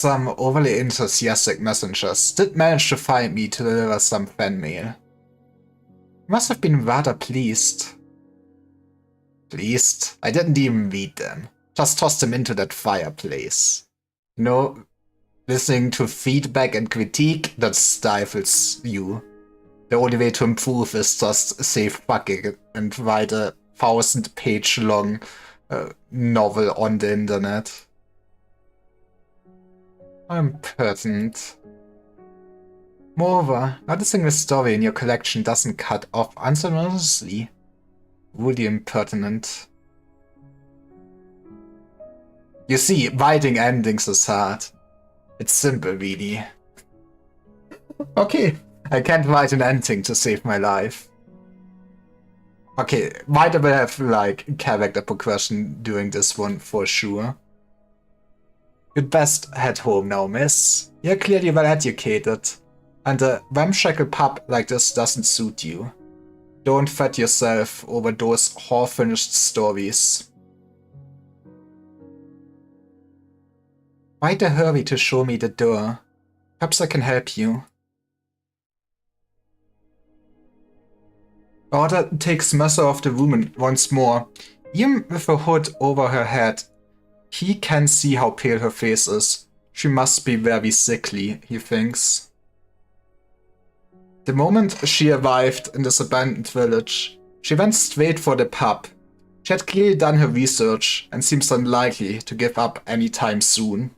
Some overly enthusiastic messengers did manage to find me to deliver some fan mail. Must have been rather pleased. Pleased? I didn't even read them. Just tossed them into that fireplace. You know, listening to feedback and critique, that stifles you. The only way to improve is just say fucking and write a 1,000-page long novel on the internet. I'm pertinent. Moreover, not a single story in your collection doesn't cut off unceremoniously. Really impertinent. You see, writing endings is hard. It's simple, really. Okay, I can't write an ending to save my life. Okay, might will have, like, character progression during this one, for sure. You'd best head home now, miss. You're clearly well educated. And a ramshackle pub like this doesn't suit you. Don't fret yourself over those half-finished stories. Why the hurry to show me the door? Perhaps I can help you. Order takes measure of the woman once more. Even with a hood over her head, he can see how pale her face is. She must be very sickly, he thinks. The moment she arrived in this abandoned village, she went straight for the pub. She had clearly done her research and seems unlikely to give up anytime soon.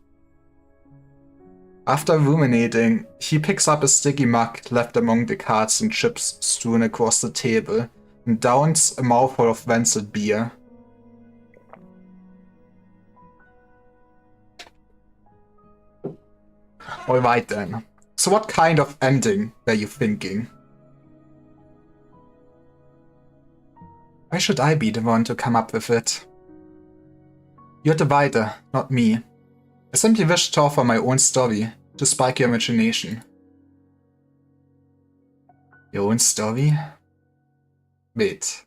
After ruminating, he picks up a sticky mug left among the cards and chips strewn across the table and downs a mouthful of rancid beer. Alright then. So what kind of ending were you thinking? Why should I be the one to come up with it? You're the writer, not me. I simply wish to offer my own story, to spike your imagination. Your own story? Wait,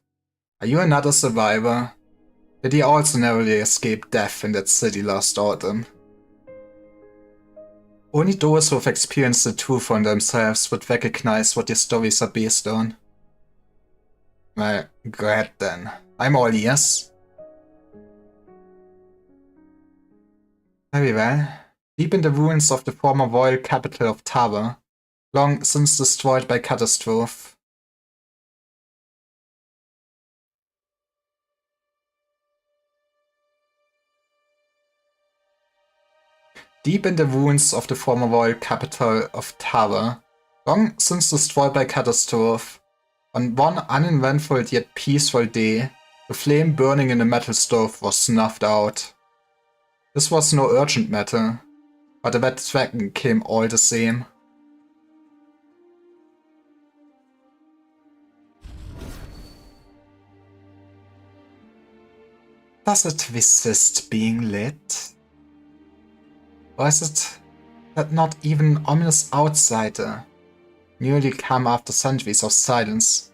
are you another survivor? Did he also narrowly escape death in that city last autumn? Only those who have experienced the truth for themselves would recognize what your stories are based on. Well, go ahead then. I'm all ears. Very well. Deep in the ruins of the former royal capital of Tava, long since destroyed by catastrophe. Deep in the ruins of the former royal capital of Tava, long since destroyed by catastrophe, on one uneventful yet peaceful day, the flame burning in the metal stove was snuffed out. This was no urgent matter, but the wet dragon came all the same. Does it resist being lit? Or is it that not even an ominous outsider, newly come after centuries of silence,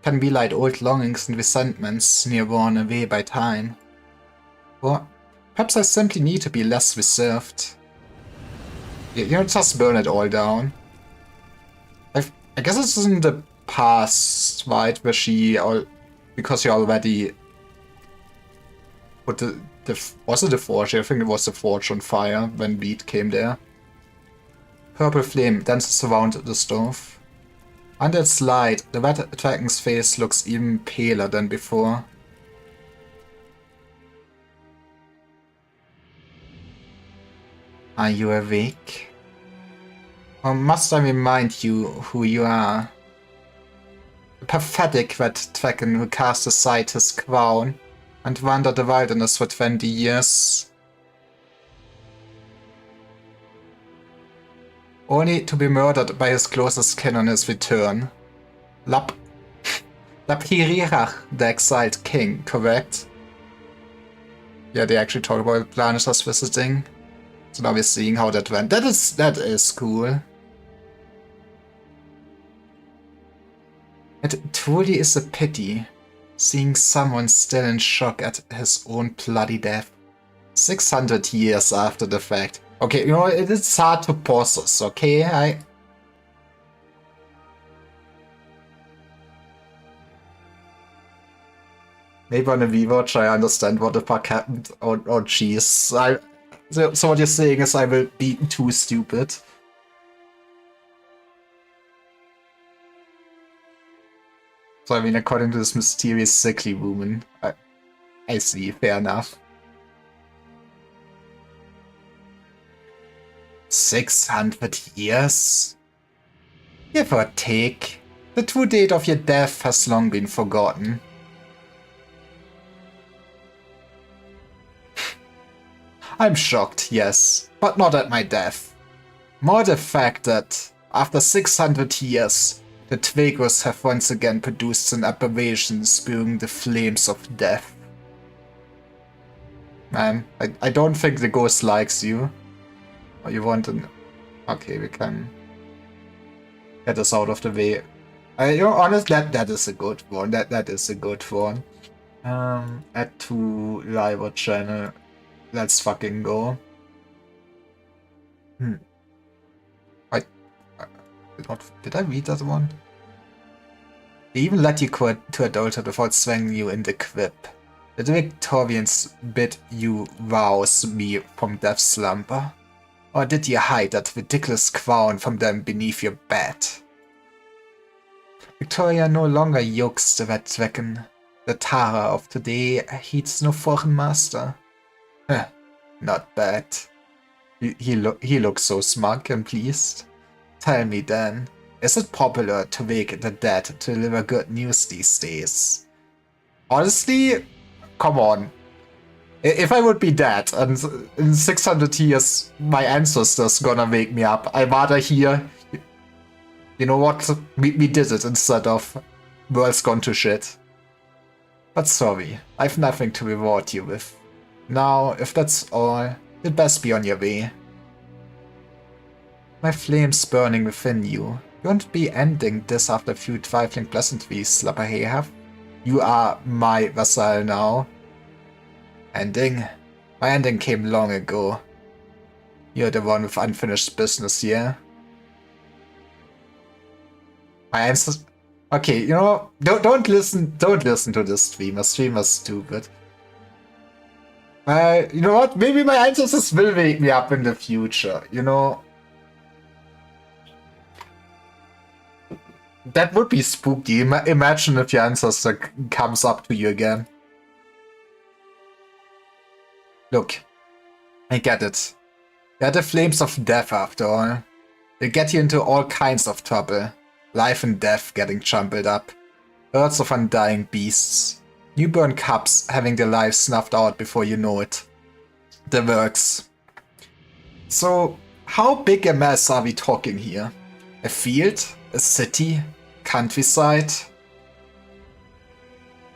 can relight old longings and resentments near worn away by time? Or perhaps I simply need to be less reserved. You know, just burn it all down. I guess it's in the past, right, where she, because she already put was it the forge? I think it was the forge on fire when Beat came there. Purple flame dances around the stove. Under its light, the red dragon's face looks even paler than before. Are you awake? Or must I remind you who you are? The pathetic red dragon who cast aside his crown and wandered the wilderness for 20 years. Only to be murdered by his closest kin on his return. Laphirirach, the exiled king, correct? Yeah, they actually talk about Planishers visiting. So now we're seeing how that went. That is cool. It truly is a pity, seeing someone still in shock at his own bloody death. 600 years after the fact. Okay, you know, it is hard to process, okay? Maybe on a rewatch I understand what the fuck happened. Oh jeez. So what you're saying is I will be too stupid. So I mean, according to this mysterious sickly woman, I see, fair enough. 600 years? Give or take. The true date of your death has long been forgotten. I'm shocked, yes, but not at my death. More the fact that, after 600 years, the Tvegos have once again produced an aberration spewing the flames of death. Man, I don't think the ghost likes you. Or you want an... Okay, we can get us out of the way. You're honest, that is a good one. That is a good one. Add to live channel. Let's fucking go. Did I read that one? They even let you quit to adulthood without swinging you in the quip. Did the Victorians bid you rouse me from death's slumber? Or did you hide that ridiculous crown from them beneath your bed? Victoria no longer yokes the red dragon. The Tara of today heeds no foreign master. Not bad. He looks so smug and pleased. Tell me then, is it popular to wake the dead to deliver good news these days? Honestly, come on. If I would be dead and in 600 years my ancestors gonna wake me up, I'd rather hear, you know what, we did it instead of world's gone to shit. But sorry, I've nothing to reward you with. Now, if that's all, you'd best be on your way. My flame's burning within you. You won't be ending this after a few trifling pleasantries, Slapperhehaf. You are my vassal now. Ending? My ending came long ago. You're the one with unfinished business here. My ancestors... Okay, you know, don't listen to this streamer. Streamer's stupid. You know what? Maybe my ancestors will wake me up in the future, you know? That would be spooky. Imagine if your ancestor comes up to you again. Look, I get it. They're the flames of death after all. They get you into all kinds of trouble. Life and death getting jumbled up. Herds of undying beasts. Newborn cubs having their lives snuffed out before you know it. The works. So, how big a mess are we talking here? A field? A city? Countryside?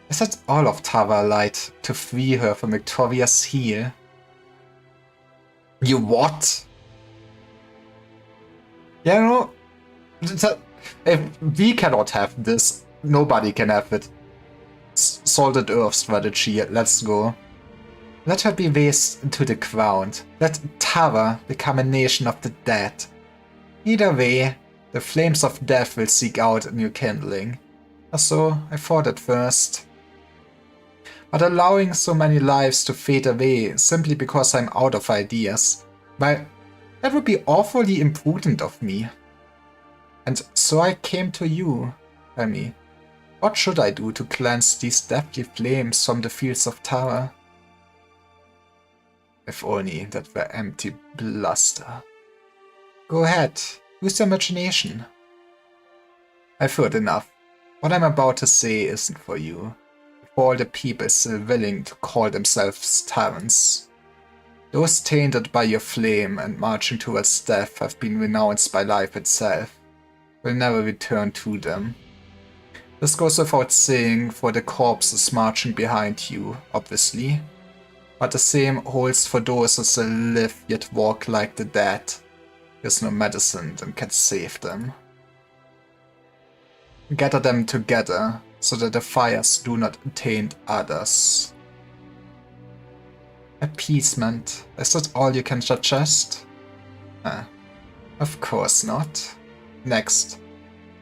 Is that all of Tara light to free her from Victoria's heel? You what? You know, if we cannot have this, nobody can have it. Salted Earth strategy, let's go. Let her be razed into the ground. Let Tara become a nation of the dead. Either way, the flames of death will seek out a new kindling. Or so I thought at first. But allowing so many lives to fade away simply because I'm out of ideas, well, that would be awfully imprudent of me. And so I came to you, tell me. What should I do to cleanse these deathly flames from the fields of Tara? If only that were empty bluster. Go ahead, use your imagination. I've heard enough. What I'm about to say isn't for you. For all the people still willing to call themselves Terrans. Those tainted by your flame and marching towards death have been renounced by life itself. Will never return to them. This goes without saying for the corpses marching behind you, obviously. But the same holds for those who still live yet walk like the dead. There's no medicine that can save them. Gather them together, so that the fires do not taint others. Appeasement, is that all you can suggest? Ah, of course not. Next,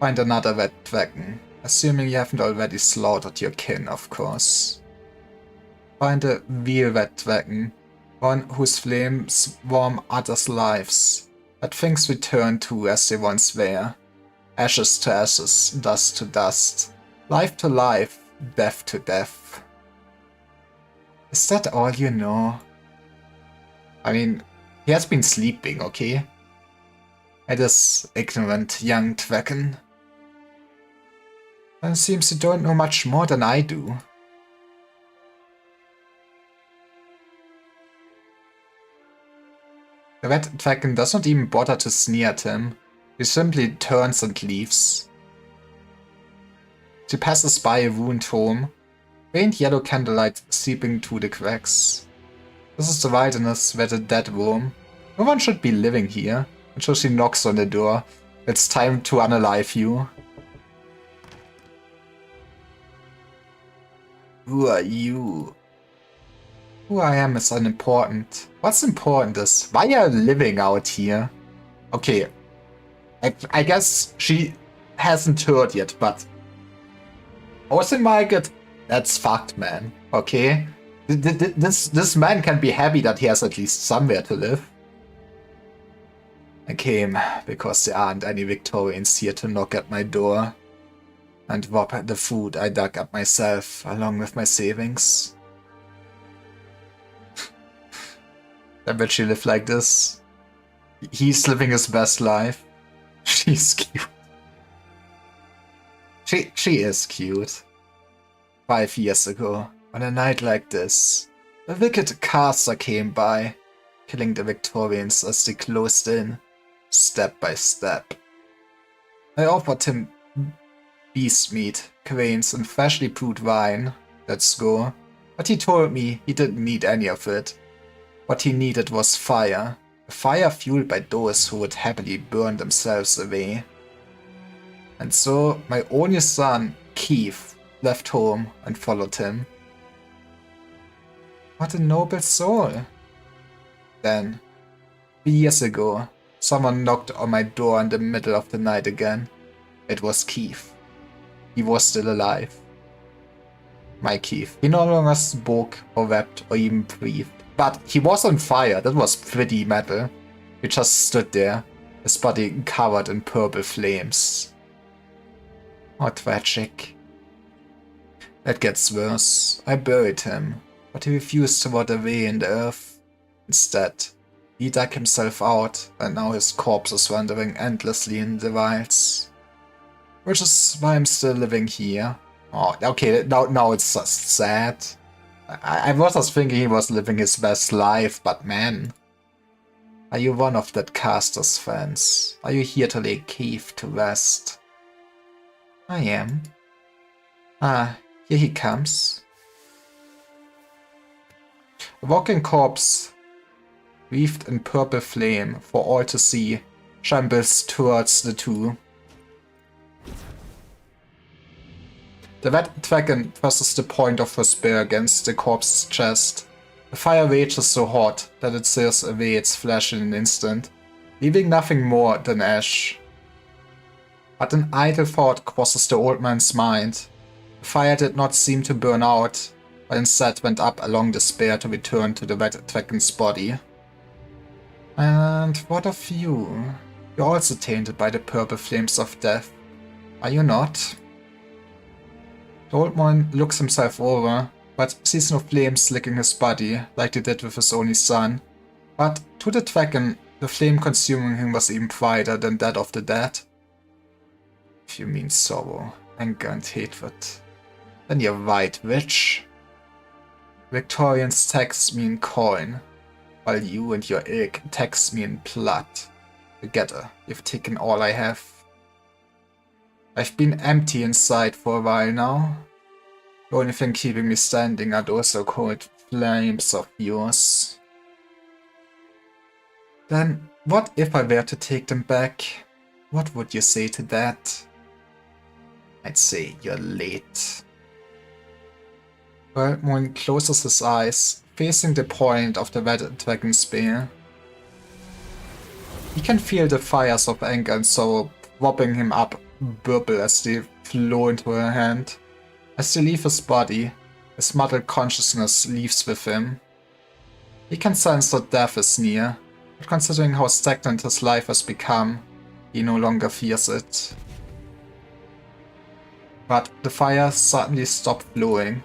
find another red dragon. Assuming you haven't already slaughtered your kin, of course. Find a real red dragon. One whose flames warm others' lives. That things return to as they once were. Ashes to ashes, dust to dust. Life to life, death to death. Is that all you know? I mean, he has been sleeping, okay? It is ignorant young dragon. It seems you don't know much more than I do. The red dragon does not even bother to sneer at him. He simply turns and leaves. She passes by a ruined home, faint yellow candlelight seeping through the cracks. This is the wilderness where the dead roam. No one should be living here. Until she knocks on the door. It's time to unalive you. Who are you? Who I am is unimportant. What's important is why you're living out here. Okay, I guess she hasn't heard yet, but housing market, that's fucked, man. Okay, this man can be happy that he has at least somewhere to live. I came because there aren't any Victorians here to knock at my door and rob the food I dug up myself along with my savings. I bet she lived like this. He's living his best life. She's cute. She is cute. 5 years ago, on a night like this, a wicked caster came by, killing the Victorians as they closed in, step by step. I offered him beast meat, cranes, and freshly brewed wine. Let's go. But he told me he didn't need any of it. What he needed was fire. A fire fueled by those who would happily burn themselves away. And so my only son, Keith, left home and followed him. What a noble soul. Then, 3 years ago, someone knocked on my door in the middle of the night again. It was Keith. He was still alive. My Keith. He no longer spoke or wept or even breathed. But he was on fire. That was pretty metal. He just stood there, his body covered in purple flames. How tragic. That gets worse. I buried him, but he refused to rot away in the earth. Instead, he dug himself out, and now his corpse is wandering endlessly in the wilds. Which is why I'm still living here. Oh, okay, now it's just sad. I was just thinking he was living his best life, but man. Are you one of that caster's friends? Are you here to lay Keith to rest? I am. Ah, here he comes. A walking corpse, wreathed in purple flame for all to see, shambles towards the two. The red dragon presses the point of her spear against the corpse's chest. The fire rages so hot that it sears away its flesh in an instant, leaving nothing more than ash. But an idle thought crosses the old man's mind. The fire did not seem to burn out, but instead went up along the spear to return to the red dragon's body. And what of you? You're also tainted by the purple flames of death, are you not? The old man looks himself over, but sees no flames licking his body like they did with his only son. But to the dragon, the flame consuming him was even brighter than that of the dead. If you mean sorrow, anger and hatred, then you're right, witch. Victorians tax me in coin, while you and your ilk tax me in blood. Together, you've taken all I have. I've been empty inside for a while now. The only thing keeping me standing are those so-called flames of yours. Then, what if I were to take them back? What would you say to that? I'd say you're late. Worldmoon closes his eyes, facing the point of the red dragon spear. You can feel the fires of anger and sorrow propping him up burble as they flow into her hand. As they leave his body, his muddled consciousness leaves with him. He can sense that death is near, but considering how stagnant his life has become, he no longer fears it. But the fire suddenly stopped flowing.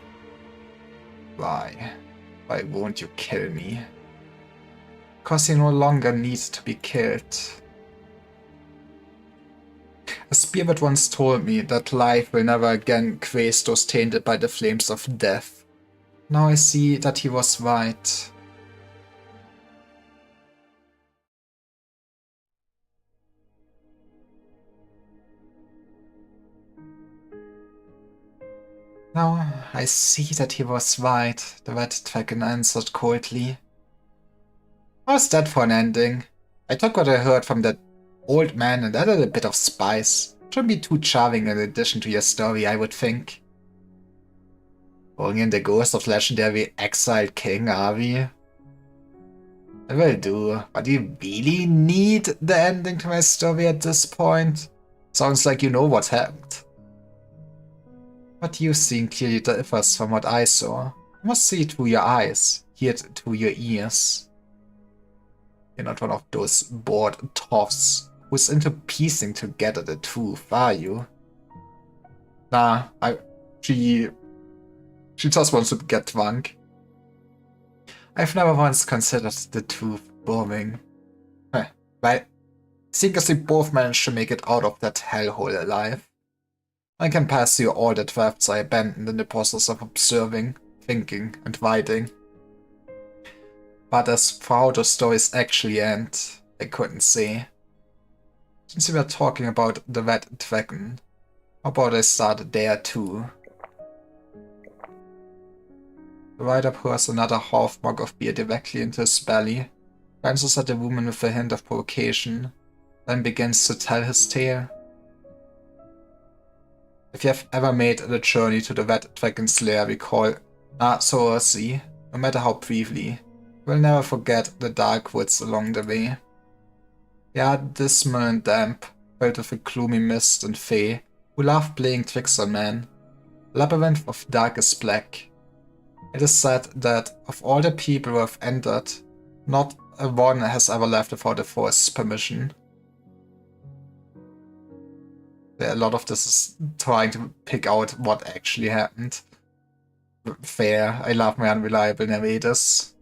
Why? Why won't you kill me? Because you no longer need to be killed. A spirit once told me that life will never again grace those tainted by the flames of death. Now I see that he was right. Now I see that he was right, the red dragon answered coldly. How's that for an ending? I took what I heard from that old man and added a bit of spice. Shouldn't be too charming an addition to your story, I would think. Bring in the ghost of legendary exiled king, are we? I will do, but do you really need the ending to my story at this point? Sounds like you know what happened. What you've seen clearly differs from what I saw. You must see it through your eyes, hear it through your ears. You're not one of those bored toffs who's into piecing together the truth, are you? Nah, she just wants to get drunk. I've never once considered the truth boring. Well, seeing as we both managed to make it out of that hellhole alive, I can pass you all the drafts I abandoned in the process of observing, thinking, and writing. But as for how the stories actually end, I couldn't say. Since we were talking about the red dragon, how about I start there too? The writer pours another half mug of beer directly into his belly, glances at the woman with a hint of provocation, then begins to tell his tale. If you have ever made the journey to the red dragon's lair we call Sorcy, no matter how briefly, you will never forget the dark woods along the way. They are dismal and damp, filled with a gloomy mist and fae who love playing tricks on men. A labyrinth of darkest black. It is said that of all the people who have entered, not a one has ever left without the forest's permission. A lot of this is trying to pick out what actually happened. Fair, I love my unreliable narrators.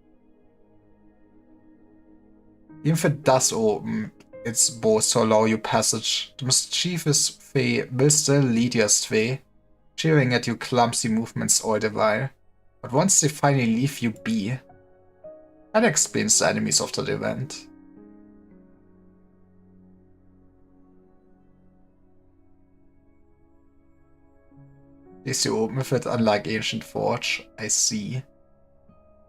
Even if it does open its bows to allow you passage, the mischievous fae will still lead you astray, cheering at your clumsy movements all the while. But once they finally leave you be, that explains the enemies of that event. Is you open with it, unlike Ancient Forge, I see.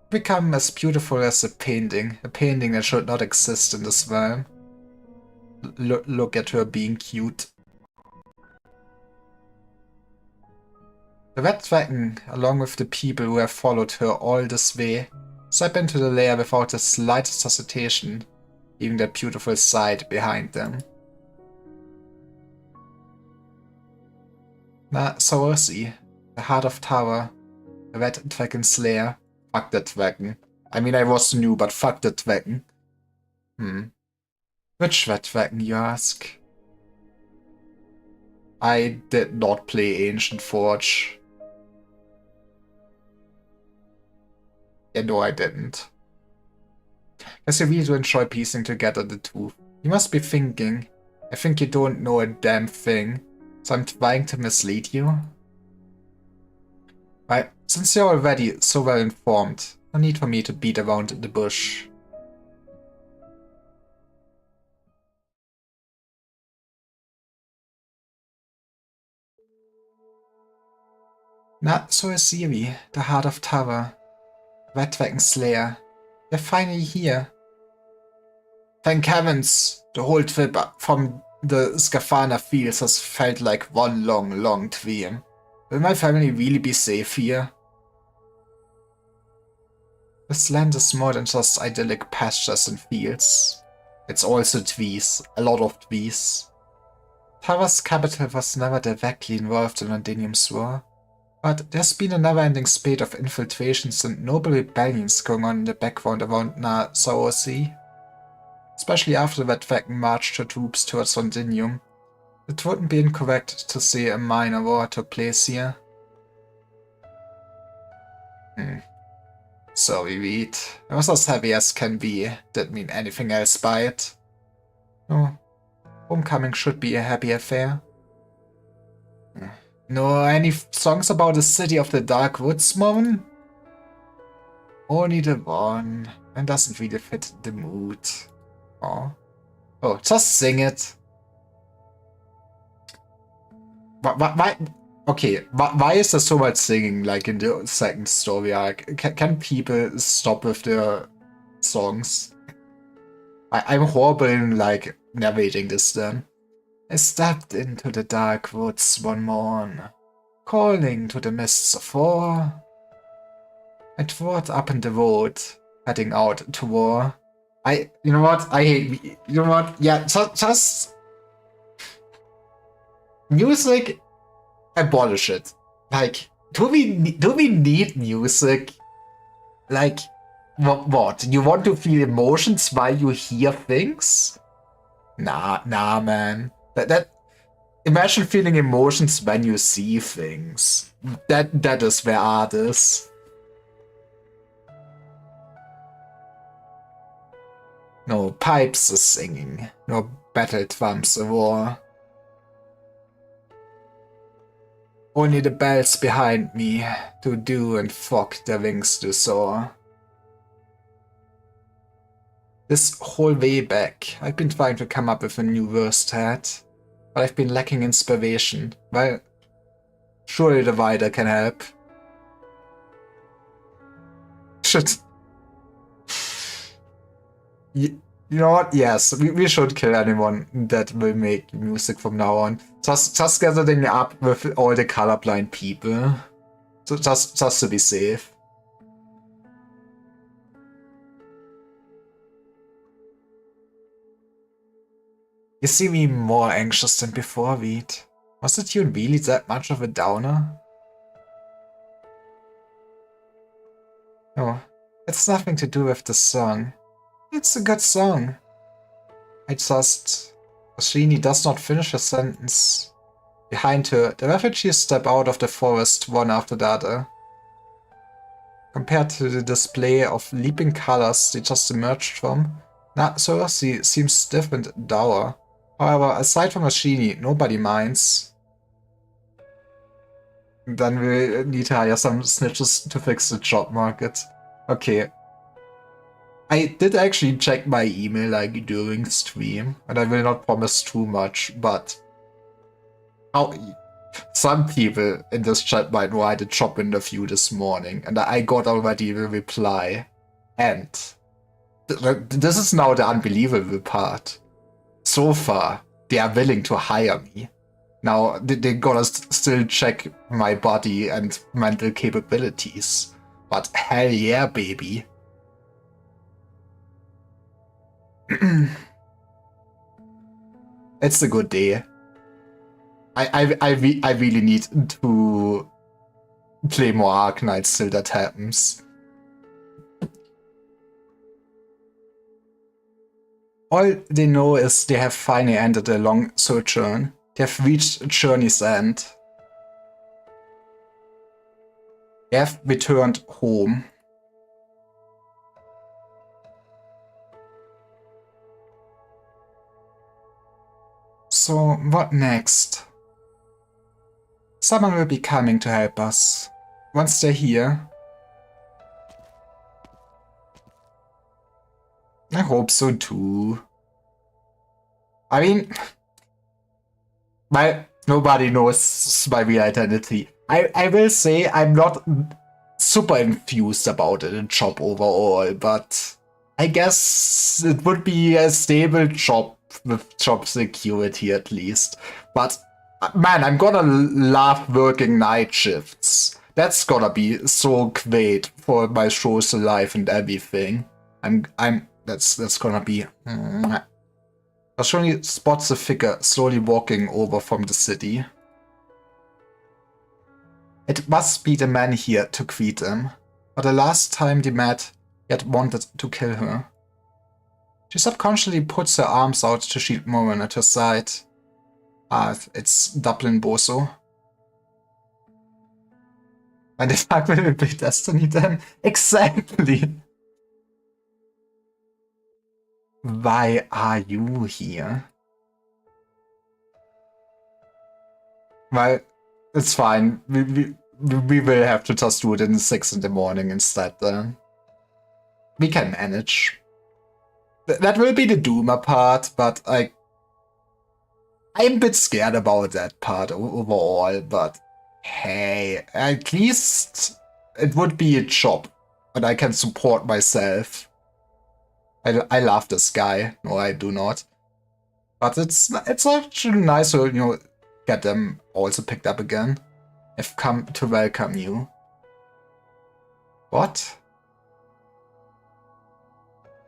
Become as beautiful as a painting that should not exist in this realm. Look at her being cute. The red dragon, along with the people who have followed her all this way, step into the lair without the slightest hesitation, leaving that beautiful sight behind them. Sorcy, the Heart of Tower, the red dragon's lair. Fuck that dragon. I mean, I was new, but fuck that dragon. Which red dragon, you ask? I did not play Ancient Forge. Yeah, no, I didn't. Guess you really do enjoy piecing together the truth. You must be thinking, I think you don't know a damn thing, so I'm trying to mislead you? Right, since you're already so well informed, no need for me to beat around the bush. Sorcy, the Heart of Tower, Red Dragon's lair. They're finally here. Thank heavens! The whole trip from the Scafana fields has felt like one long dream. Will my family really be safe here? This land is more than just idyllic pastures and fields. It's also Twice, a lot of Twice. Tara's capital was never directly involved in Londinium's war, but there's been a never-ending spate of infiltrations and noble rebellions going on in the background around Narsauer, especially after the Dragon marched her troops towards Londinium. It wouldn't be incorrect to say a minor war took place here. Sorry, Reed. It was as heavy as can be. Didn't mean anything else by it. No. Homecoming should be a happy affair. No, any songs about the city of the Dark Woods, Moon? Only the one. And doesn't really fit the mood. Oh. Oh, just sing it. Why? Okay, why is there so much singing like in the second story arc? Can people stop with their songs? I'm horrible in like narrating this then. I stepped into the dark woods one morn, calling to the mists of war. I trod up in the road, heading out to war. You know what? I hate, you know what? Yeah, just music, abolish it. Like, do we need music? Like, what? You want to feel emotions while you hear things? Nah, man. Imagine feeling emotions when you see things. That is where art is. No pipes is singing. No battle drums a war. Only the bells behind me to do and fog their wings to soar. This whole way back, I've been trying to come up with a new verse to add, but I've been lacking inspiration. Well, surely the writer can help. Should... You know what? Yes, we should kill anyone that will make music from now on. Just gathering up with all the colorblind people. So just to be safe. You see me more anxious than before, Reed. Was the tune really that much of a downer? No, it's nothing to do with the song. It's a good song. Ashini does not finish her sentence. Behind her, the refugees step out of the forest one after the other. Compared to the display of leaping colors they just emerged from, Narsauer seems stiff and dour. However, aside from Ashini, nobody minds. Then we need to hire some snitches to fix the job market. Okay. I did actually check my email like during stream, and I will not promise too much, but some people in this chat might know I did job interview this morning, and I got already the reply. And this is now the unbelievable part. So far, they are willing to hire me. Now, they're gonna still check my body and mental capabilities. But hell yeah, baby. It's a good day. I really need to play more Arknights till that happens. All they know is they have finally ended a long sojourn. They have reached a journey's end. They have returned home. So, what next? Someone will be coming to help us. Once they're here. I hope so too. I mean, nobody knows my real identity. I will say I'm not super enthused about it in job overall, but I guess it would be a stable job with job security at least. But man, I'm gonna love working night shifts. That's gonna be so great for my social life and everything. That's gonna be Kashoni spots a figure slowly walking over from the city. It must be the man here to greet them, but the last time they met, he had wanted to kill her. She subconsciously puts her arms out to shield Moran at her side. It's Dublin Boso. And if I will be Destiny then? Exactly! Why are you here? Well, it's fine. We will have to just do it in 6 in the morning instead then. We can manage. That will be the Doomer part, but I'm a bit scared about that part overall, but hey, at least it would be a job, but I can support myself. I love this guy. No, I do not. But it's actually nice to, get them also picked up again. I've come to welcome you. What?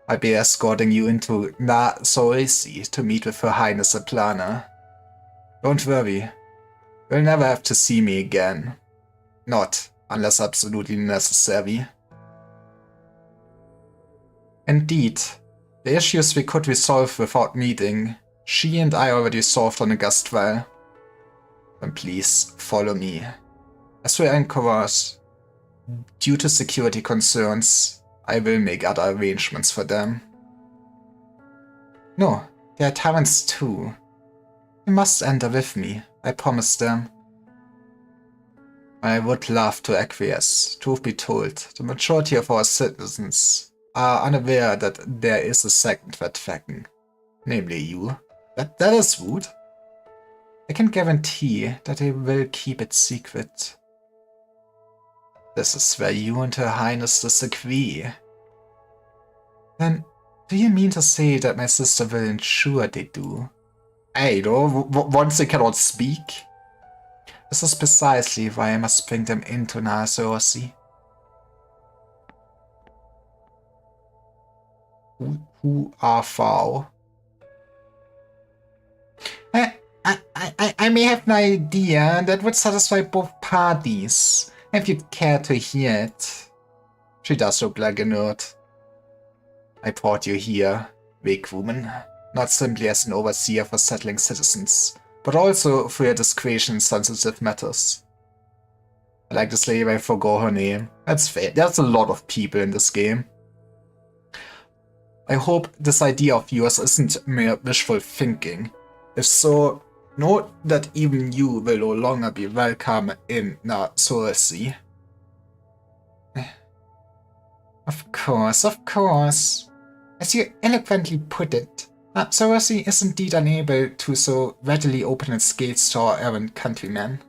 I'll be escorting you into Na Soisi to meet with Her Highness Aplana. Don't worry. You'll never have to see me again. Not unless absolutely necessary. Indeed, the issues we could resolve without meeting, she and I already solved on a Gastwell. Then please, follow me. As for Anchorage, due to security concerns, I will make other arrangements for them. No, there are taverns too. You must enter with me, I promise them. I would love to acquiesce. Truth be told, the majority of our citizens are unaware that there is a second Red Dragon, namely you. That is rude. I can guarantee that they will keep it secret. This is where you and Her Highness disagree. Then, do you mean to say that my sister will ensure they do? Hey, though, once they cannot speak? This is precisely why I must bring them into Naasorosi. Who are thou? I may have an idea that would satisfy both parties, if you'd care to hear it. She does look like a nerd. I brought you here, weak woman, not simply as an overseer for settling citizens, but also for your discretion in sensitive matters. I like this lady, I forgot her name. That's fair. There's a lot of people in this game. I hope this idea of yours isn't mere wishful thinking. If so, note that even you will no longer be welcome in Naasorosi. Of course, of course. As you eloquently put it, Naasorosi is indeed unable to so readily open its gates to our errant countrymen.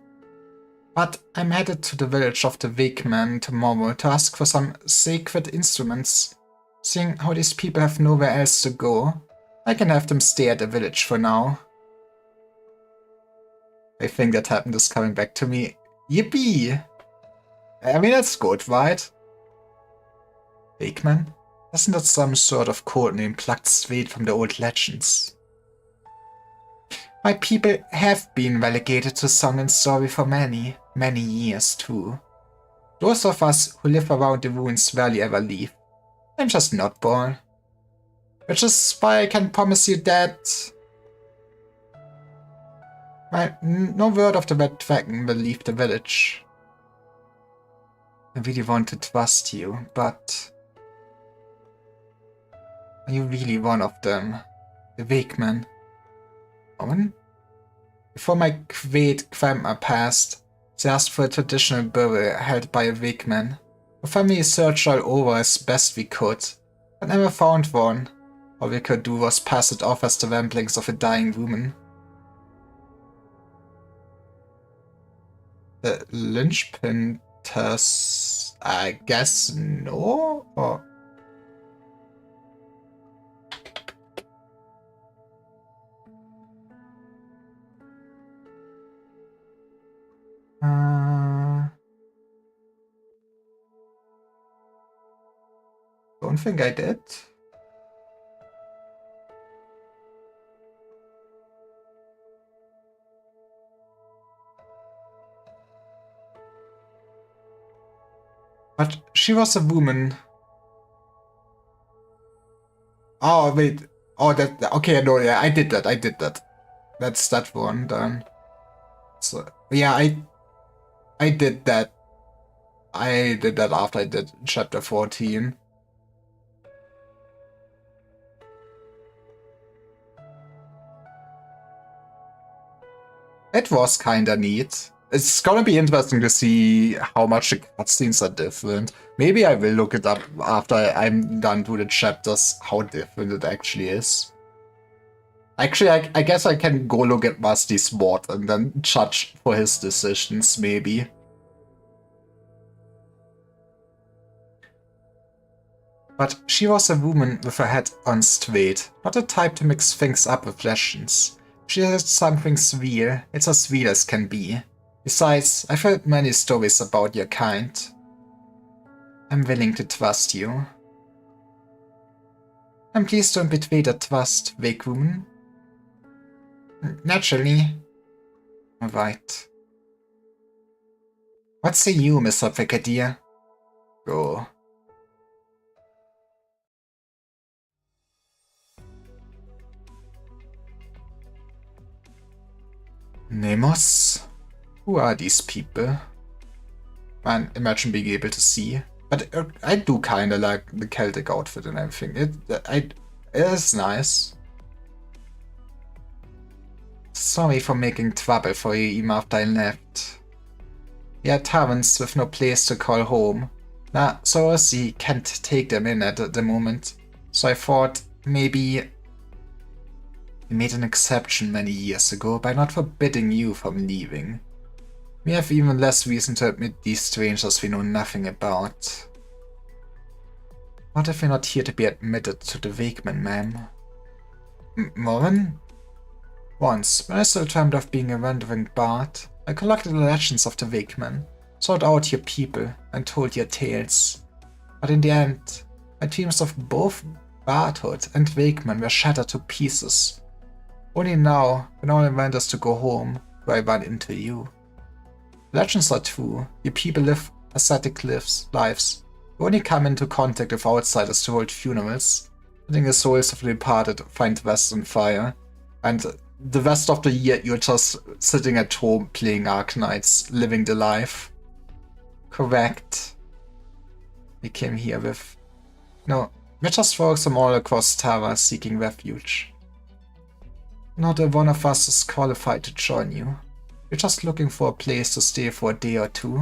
But I'm headed to the village of the Wakemen tomorrow to ask for some sacred instruments. Seeing how these people have nowhere else to go, I can have them stay at the village for now. I think that happened is coming back to me. Yippee! I mean, that's good, right? Wakeman? Isn't that some sort of codename plucked straight from the old legends? My people have been relegated to song and story for many, many years too. Those of us who live around the ruins rarely ever leave. I'm just not born. Which is why I can promise you that... well, no word of the Red Dragon will leave the village. I really want to trust you, but... are you really one of them? The Wakeman? Woman? Before my great grandma passed, she asked for a traditional burial held by a Wakeman. Our family searched all over as best we could, but never found one. All we could do was pass it off as the ramblings of a dying woman. The linchpin test? I guess no? Or... don't think I did. But she was a woman. Oh, wait. Oh, that... Okay, no, yeah, I did that. That's that one done. So, yeah, I did that. I did that after I did chapter 14. It was kinda neat. It's gonna be interesting to see how much the cutscenes are different. Maybe I will look it up after I'm done with the chapters, how different it actually is. Actually, I guess I can go look at Musty's mod and then judge for his decisions, maybe. But she was a woman with her head on straight, not the type to mix things up with legends. She had something real, it's as real as can be. Besides, I've heard many stories about your kind. I'm willing to trust you. And please don't betray that trust, vague woman. Naturally. Alright. What say you, Mr. Brigadier? Go. Nemos? Who are these people? Man, imagine being able to see. But I do kinda like the Celtic outfit and everything. It is nice. Sorry for making trouble for you even after I left. We are taverns with no place to call home. Nah, Sorossi can't take them in at the moment. So I thought maybe we made an exception many years ago by not forbidding you from leaving. We have even less reason to admit these strangers we know nothing about. What if we're not here to be admitted to the Wakeman, ma'am? Morin? Once, when I still dreamed of being a wandering bard, I collected the legends of the Wakeman, sought out your people, and told your tales. But in the end, my dreams of both bardhood and Wakeman were shattered to pieces. Only now, when all I want is to go home, do I run into you. Legends are true. Your people live ascetic lives. You only come into contact with outsiders to hold funerals, letting the souls of the departed find rest in fire. And the rest of the year you're just sitting at home playing Arknights, living the life. Correct. We came here with... No, we're just folks from all across Tara seeking refuge. Not a one of us is qualified to join you. We're just looking for a place to stay for a day or two.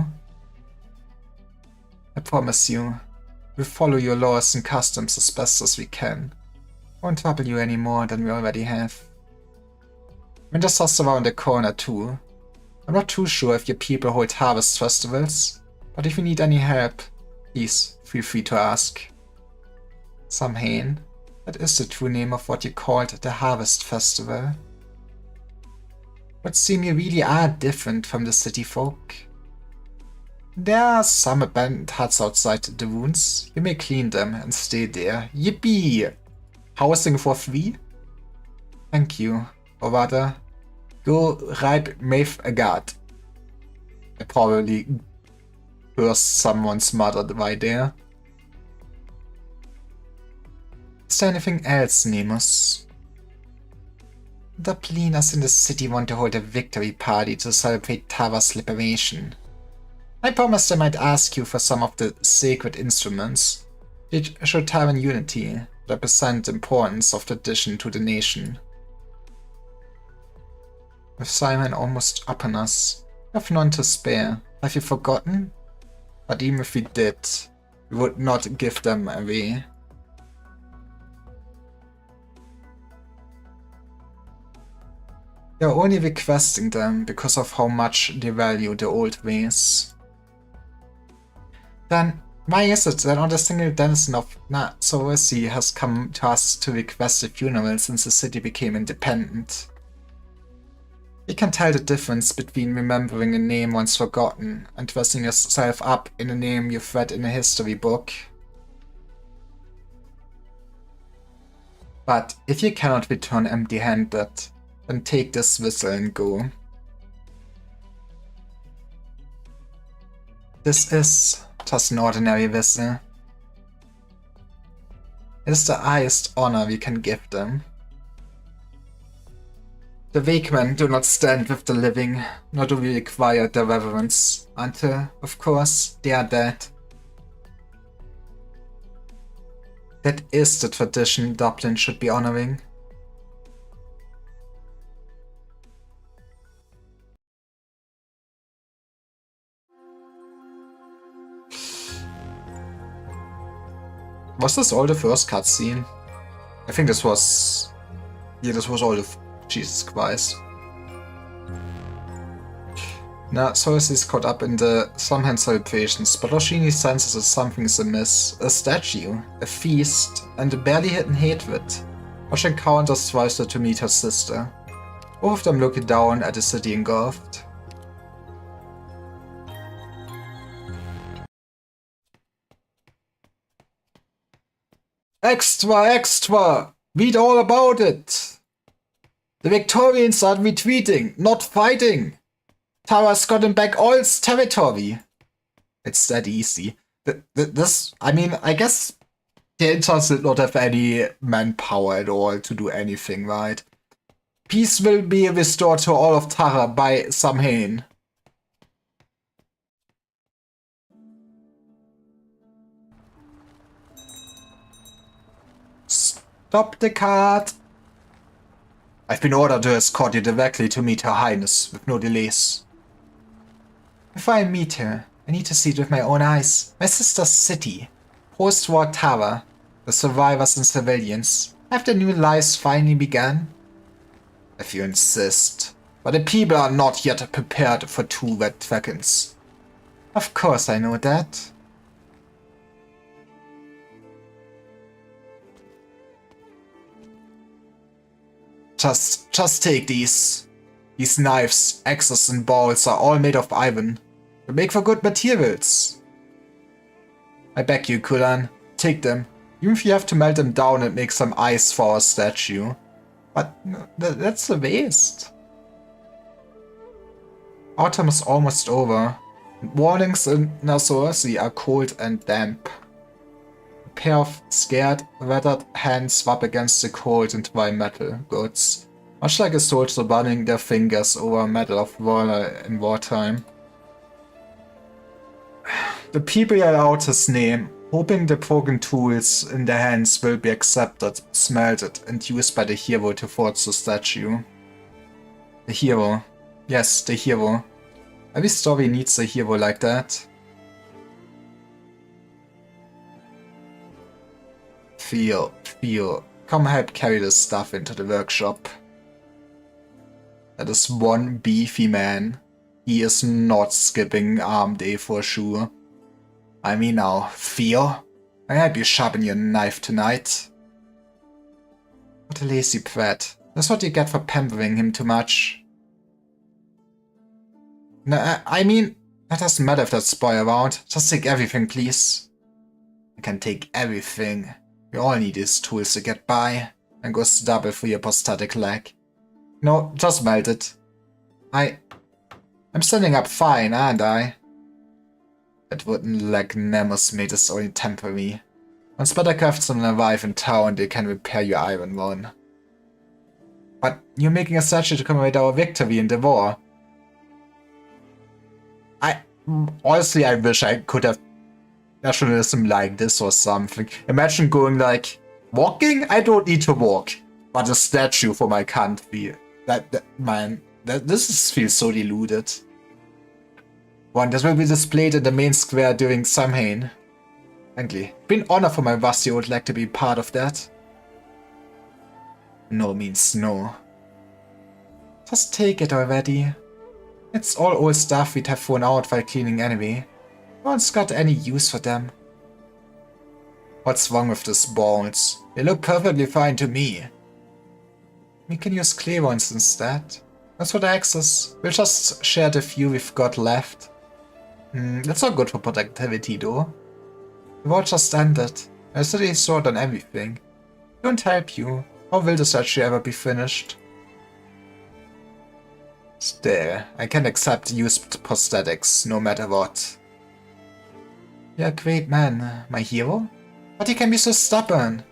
I promise you, we'll follow your laws and customs as best as we can. Won't trouble you any more than we already have. Winter's just around the corner too. I'm not too sure if your people hold harvest festivals, but if you need any help, please feel free to ask. Samhain, that is the true name of what you called the Harvest Festival. But seem you really are different from the city folk. There are some abandoned huts outside the ruins. You may clean them and stay there. Yippee! Housing for free? Thank you. Or rather, go ripe Maeve Agard. I probably cursed someone's mother right there. Is there anything else, Nemos? The pleeners in the city want to hold a victory party to celebrate Tava's liberation. I promised I might ask you for some of the sacred instruments. It should Taran unity, represent the importance of tradition to the nation. With Simon almost upon us, we have none to spare. Have you forgotten? But even if we did, we would not give them away. You're only requesting them because of how much they value the old ways. Then, why is it that not a single denizen of Sorossi has come to us to request a funeral since the city became independent? You can tell the difference between remembering a name once forgotten and dressing yourself up in a name you've read in a history book. But if you cannot return empty-handed, then take this whistle and go. This is Just an ordinary vessel. It is the highest honor we can give them. The weak men do not stand with the living, nor do we require their reverence, until, of course, they are dead. That is the tradition Dublin should be honoring. Was this all the first cutscene? I think this was... Yeah, this was all the... Jesus Christ. Now, Cersei is caught up in the Samhain celebrations, but Roshini senses that something is amiss. A statue, a feast, and a barely hidden hatred. Rosh encounters twice to meet her sister. Both of them looking down at the city engulfed. Extra, extra! Read all about it! The Victorians are retreating, not fighting! Tara's gotten back all its territory! It's that easy. This, I mean, I guess the Inters did not have any manpower at all to do anything, right? Peace will be restored to all of Tara by Samhain. Stop the cart! I've been ordered to escort you directly to meet Her Highness, with no delays. Before I meet her, I need to see it with my own eyes. My sister's city, post-war Tara, the survivors and civilians, have their new lives finally begun? If you insist. But the people are not yet prepared for 2 red dragons. Of course I know that. Just take these. These knives, axes and balls are all made of iron. They make for good materials. I beg you, Kulan, take them. Even if you have to melt them down and make some ice for our statue. But that's a waste. Autumn is almost over. Mornings in Nasorsi are cold and damp. A pair of scared, weathered hands rub against the cold and dry metal goods, much like a soldier running their fingers over metal of valor in wartime. The people yell out his name, hoping the broken tools in their hands will be accepted, smelted, and used by the hero to forge the statue. The hero. Yes, the hero. Every story needs a hero like that. Feel. Come help carry this stuff into the workshop. That is one beefy man. He is not skipping arm day for sure. I mean now, Feel? I help you sharpen your knife tonight. What a lazy brat. That's what you get for pampering him too much. No, I mean, that doesn't matter if that's boy around. Just take everything, please. I can take everything. We all need these tools to get by. And goes double for your prosthetic leg. No, just melt it. I'm standing up fine, aren't I? That wooden leg Nemus made is only temporary. Once better craftsmen arrive in town, they can repair your iron one. But you're making a statue to commemorate our victory in the war. Honestly, I wish I could have nationalism like this or something. Imagine going like, walking? I don't need to walk. But a statue for my country. This feels so deluded. One that will be displayed in the main square during Samhain. Frankly, been honor for my rusty old leg to be part of that. No means no. Just take it already. It's all old stuff we'd have thrown out while cleaning anyway. No one's got any use for them. What's wrong with these balls? They look perfectly fine to me. We can use clay ones instead. As for the axes, we'll just share the few we've got left. That's not good for productivity though. The war just ended. I studied sword on everything. Don't help you. How will the statue ever be finished? Still, I can accept used prosthetics, no matter what. You're a great man, my hero. But you can be so stubborn.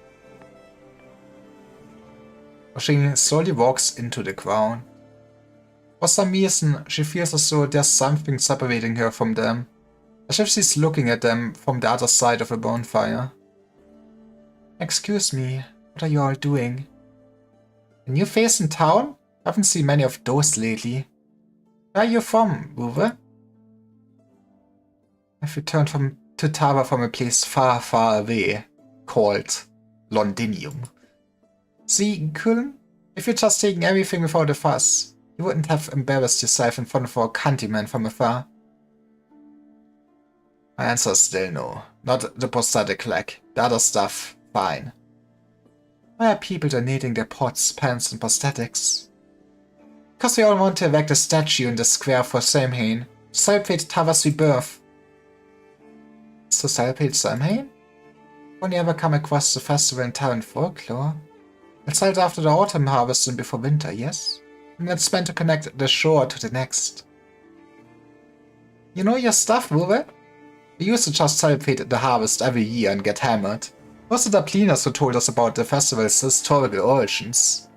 She slowly walks into the crowd. For some reason, she feels as though there's something separating her from them, as if she's looking at them from the other side of a bonfire. Excuse me, what are you all doing? A new face in town? Haven't seen many of those lately. Where are you from, Uwe? I've returned to Tava from a place far, far away, called Londinium. See, Cullen, if you'd just taken everything without a fuss, you wouldn't have embarrassed yourself in front of our countrymen from afar. My answer is still no. Not the prosthetic leg. The other stuff, fine. Why are people donating their pots, pans, and prosthetics? Because we all want to erect a statue in the square for Samhain, to celebrate Tava's rebirth. To celebrate Samhain? Only ever come across the festival in Taran folklore. It's held after the autumn harvest and before winter, yes? And it's meant to connect the shore to the next. You know your stuff, Uwe? We used to just celebrate the harvest every year and get hammered. Most of the cleaners who told us about the festival's historical origins.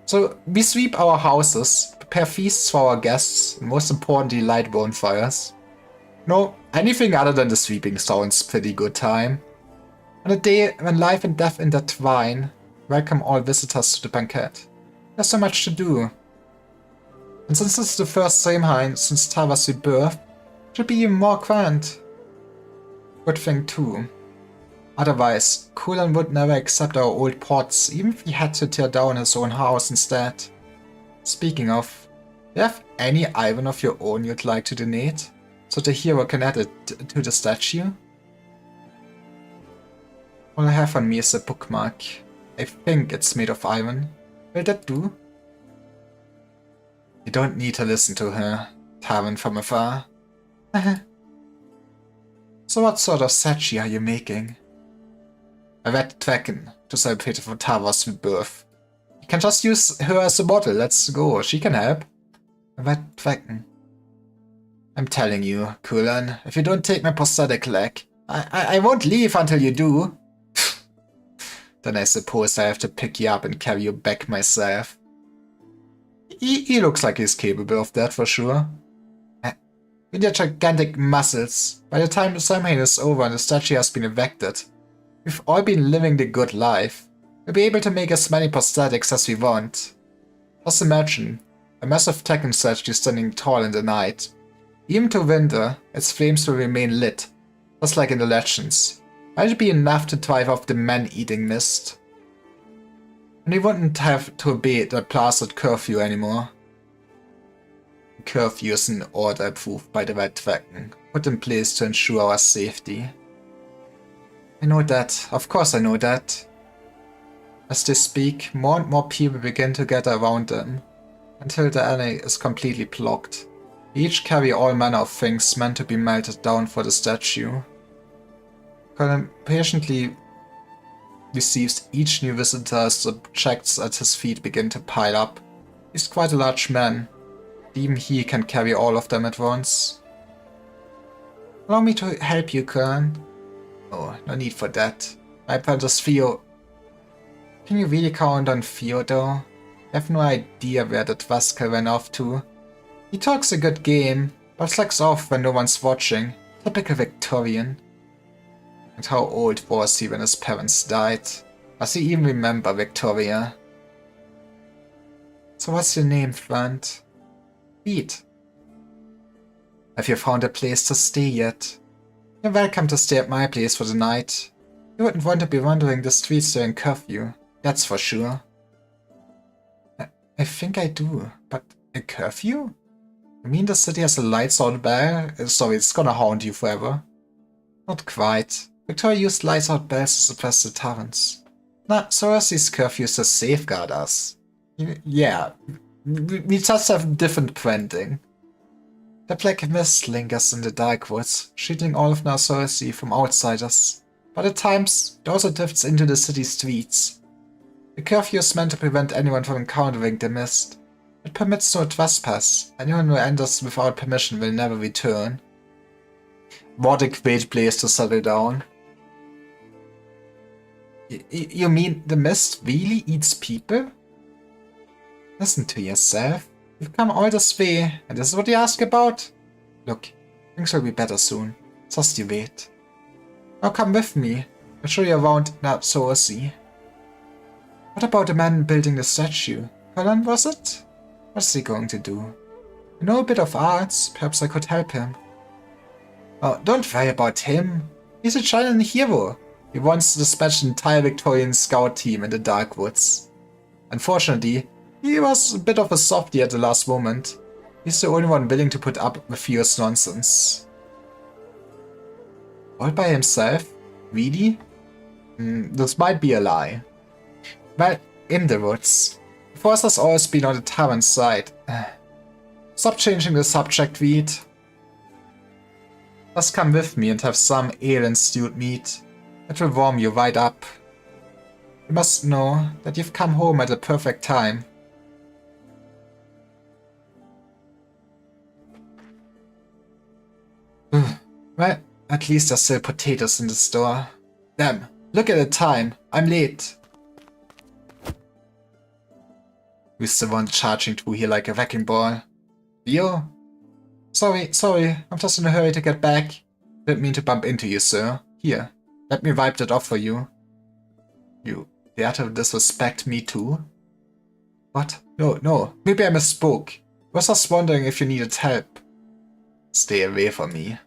So we sweep our houses, prepare feasts for our guests, and most importantly light bonfires. No, anything other than the sweeping sounds pretty good time. On a day when life and death intertwine, welcome all visitors to the banquet. There's so much to do. And since this is the first Samhain since Tava's rebirth, it should be even more grand. Good thing too. Otherwise, Cullen would never accept our old pots, even if he had to tear down his own house instead. Speaking of, do you have any iron of your own you'd like to donate, so the hero can add it to the statue? All I have on me is a bookmark. I think it's made of iron. Will that do? You don't need to listen to her, Taran from afar. So what sort of statue are you making? A red dragon to celebrate for Tava's rebirth. You can just use her as a model, let's go, she can help. A red dragon. I'm telling you, Cullen, if you don't take my prosthetic leg, I won't leave until you do. Then I suppose I have to pick you up and carry you back myself. He looks like he's capable of that for sure. With your gigantic muscles, by the time the Samhain is over and the statue has been erected, we've all been living the good life. We'll be able to make as many prosthetics as we want. Just imagine, a massive dragon statue standing tall in the night. Even to winter, its flames will remain lit, just like in the legends. Might it be enough to drive off the man-eating mist? And we wouldn't have to obey the blasted curfew anymore. Curfew is an order approved by the Red Dragon, put in place to ensure our safety. I know that, of course I know that. As they speak, more and more people begin to gather around them, until the alley is completely blocked. They each carry all manner of things meant to be melted down for the statue. Colin patiently receives each new visitor as the objects at his feet begin to pile up. He's quite a large man. Even he can carry all of them at once. Allow me to help you, Colin. Oh, no need for that. My friend is Theo. Can you really count on Theo, though? I have no idea where that rascal ran off to. He talks a good game, but slacks off when no one's watching. Typical Victorian. And how old was he when his parents died? Does he even remember Victoria? So what's your name, friend? Pete. Have you found a place to stay yet? You're welcome to stay at my place for the night. You wouldn't want to be wandering the streets during curfew, that's for sure. I think I do, but a curfew? You mean the city has a lights out bell, so it's gonna haunt you forever? Not quite. Victoria used lights out bells to suppress the Tarans. Nah, so as these curfews to safeguard us. Yeah, we just have different branding. The black mist lingers in the dark woods, shielding all of Narsaucy from outsiders. But at times, it also drifts into the city streets. The curfew is meant to prevent anyone from encountering the mist. It permits no trespass. Anyone who enters without permission will never return. What a great place to settle down. You mean the mist really eats people? Listen to yourself. You've come all this way, and this is what you ask about? Look, things will be better soon. Just you wait. Now come with me. I'll show you around Napsoasi. What about the man building the statue? Colin, was it? What's he going to do? I know a bit of arts. Perhaps I could help him. Oh, don't worry about him. He's a giant hero. He once dispatched an entire Victorian scout team in the dark woods. Unfortunately, he was a bit of a softie at the last moment. He's the only one willing to put up with Theo's nonsense. All by himself? Really? This might be a lie. Well, in the woods. The force has always been on the Tyrant's side. Stop changing the subject, Reed. Just come with me and have some ale and stewed meat. It will warm you right up. You must know that you've come home at the perfect time. Well, at least there's still potatoes in the store. Damn, look at the time. I'm late. Who's the one charging through here like a wrecking ball? Theo? Sorry, I'm just in a hurry to get back. Didn't mean to bump into you, sir. Here, let me wipe that off for you. You dare to disrespect me too? What? No, maybe I misspoke. I was just wondering if you needed help. Stay away from me.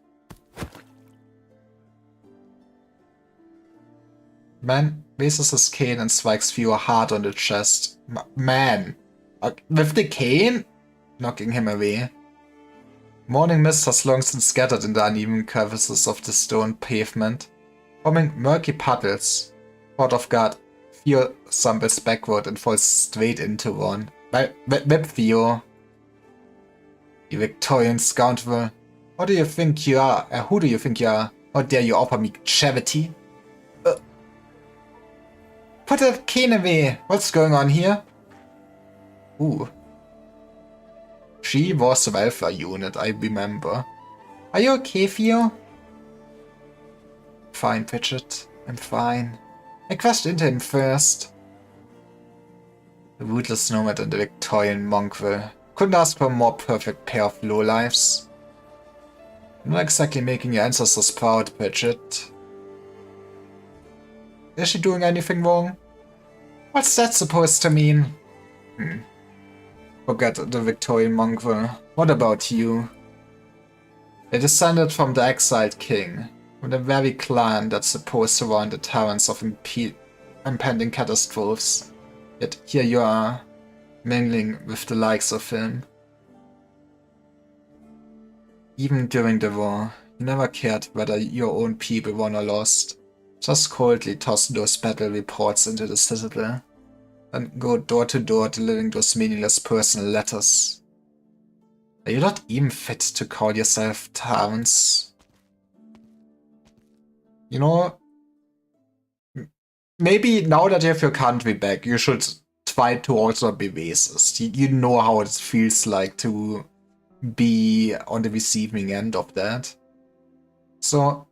Man raises his cane and strikes Theo hard on the chest. Man! With the cane? Knocking him away. Morning mist has long since scattered in the uneven crevices of the stone pavement, forming murky puddles. Caught off guard, Theo stumbles backward and falls straight into one. Whip Theo. You Victorian scoundrel. What do you think you are? Who do you think you are? How dare you offer me charity? Put that cane away! What's going on here? Ooh. She was a welfare unit, I remember. Are you okay, Theo? Fine, Fidget. I'm fine. I crashed into him first. The rootless nomad and the Victorian mongrel. Couldn't ask for a more perfect pair of lowlifes. I'm not exactly making your ancestors proud, Fidget. Is she doing anything wrong? What's that supposed to mean? Forget the Victorian mongrel. What about you? They descended from the exiled king, from the very clan that supposed to run the tyrants of impending catastrophes. Yet here you are, mingling with the likes of him. Even during the war, you never cared whether your own people won or lost. Just coldly toss those battle reports into the citadel, and go door to door delivering those meaningless personal letters. Are you not even fit to call yourself tyrants? You know, maybe now that you have your country back, you should try to also be racist. You know how it feels like to be on the receiving end of that. So,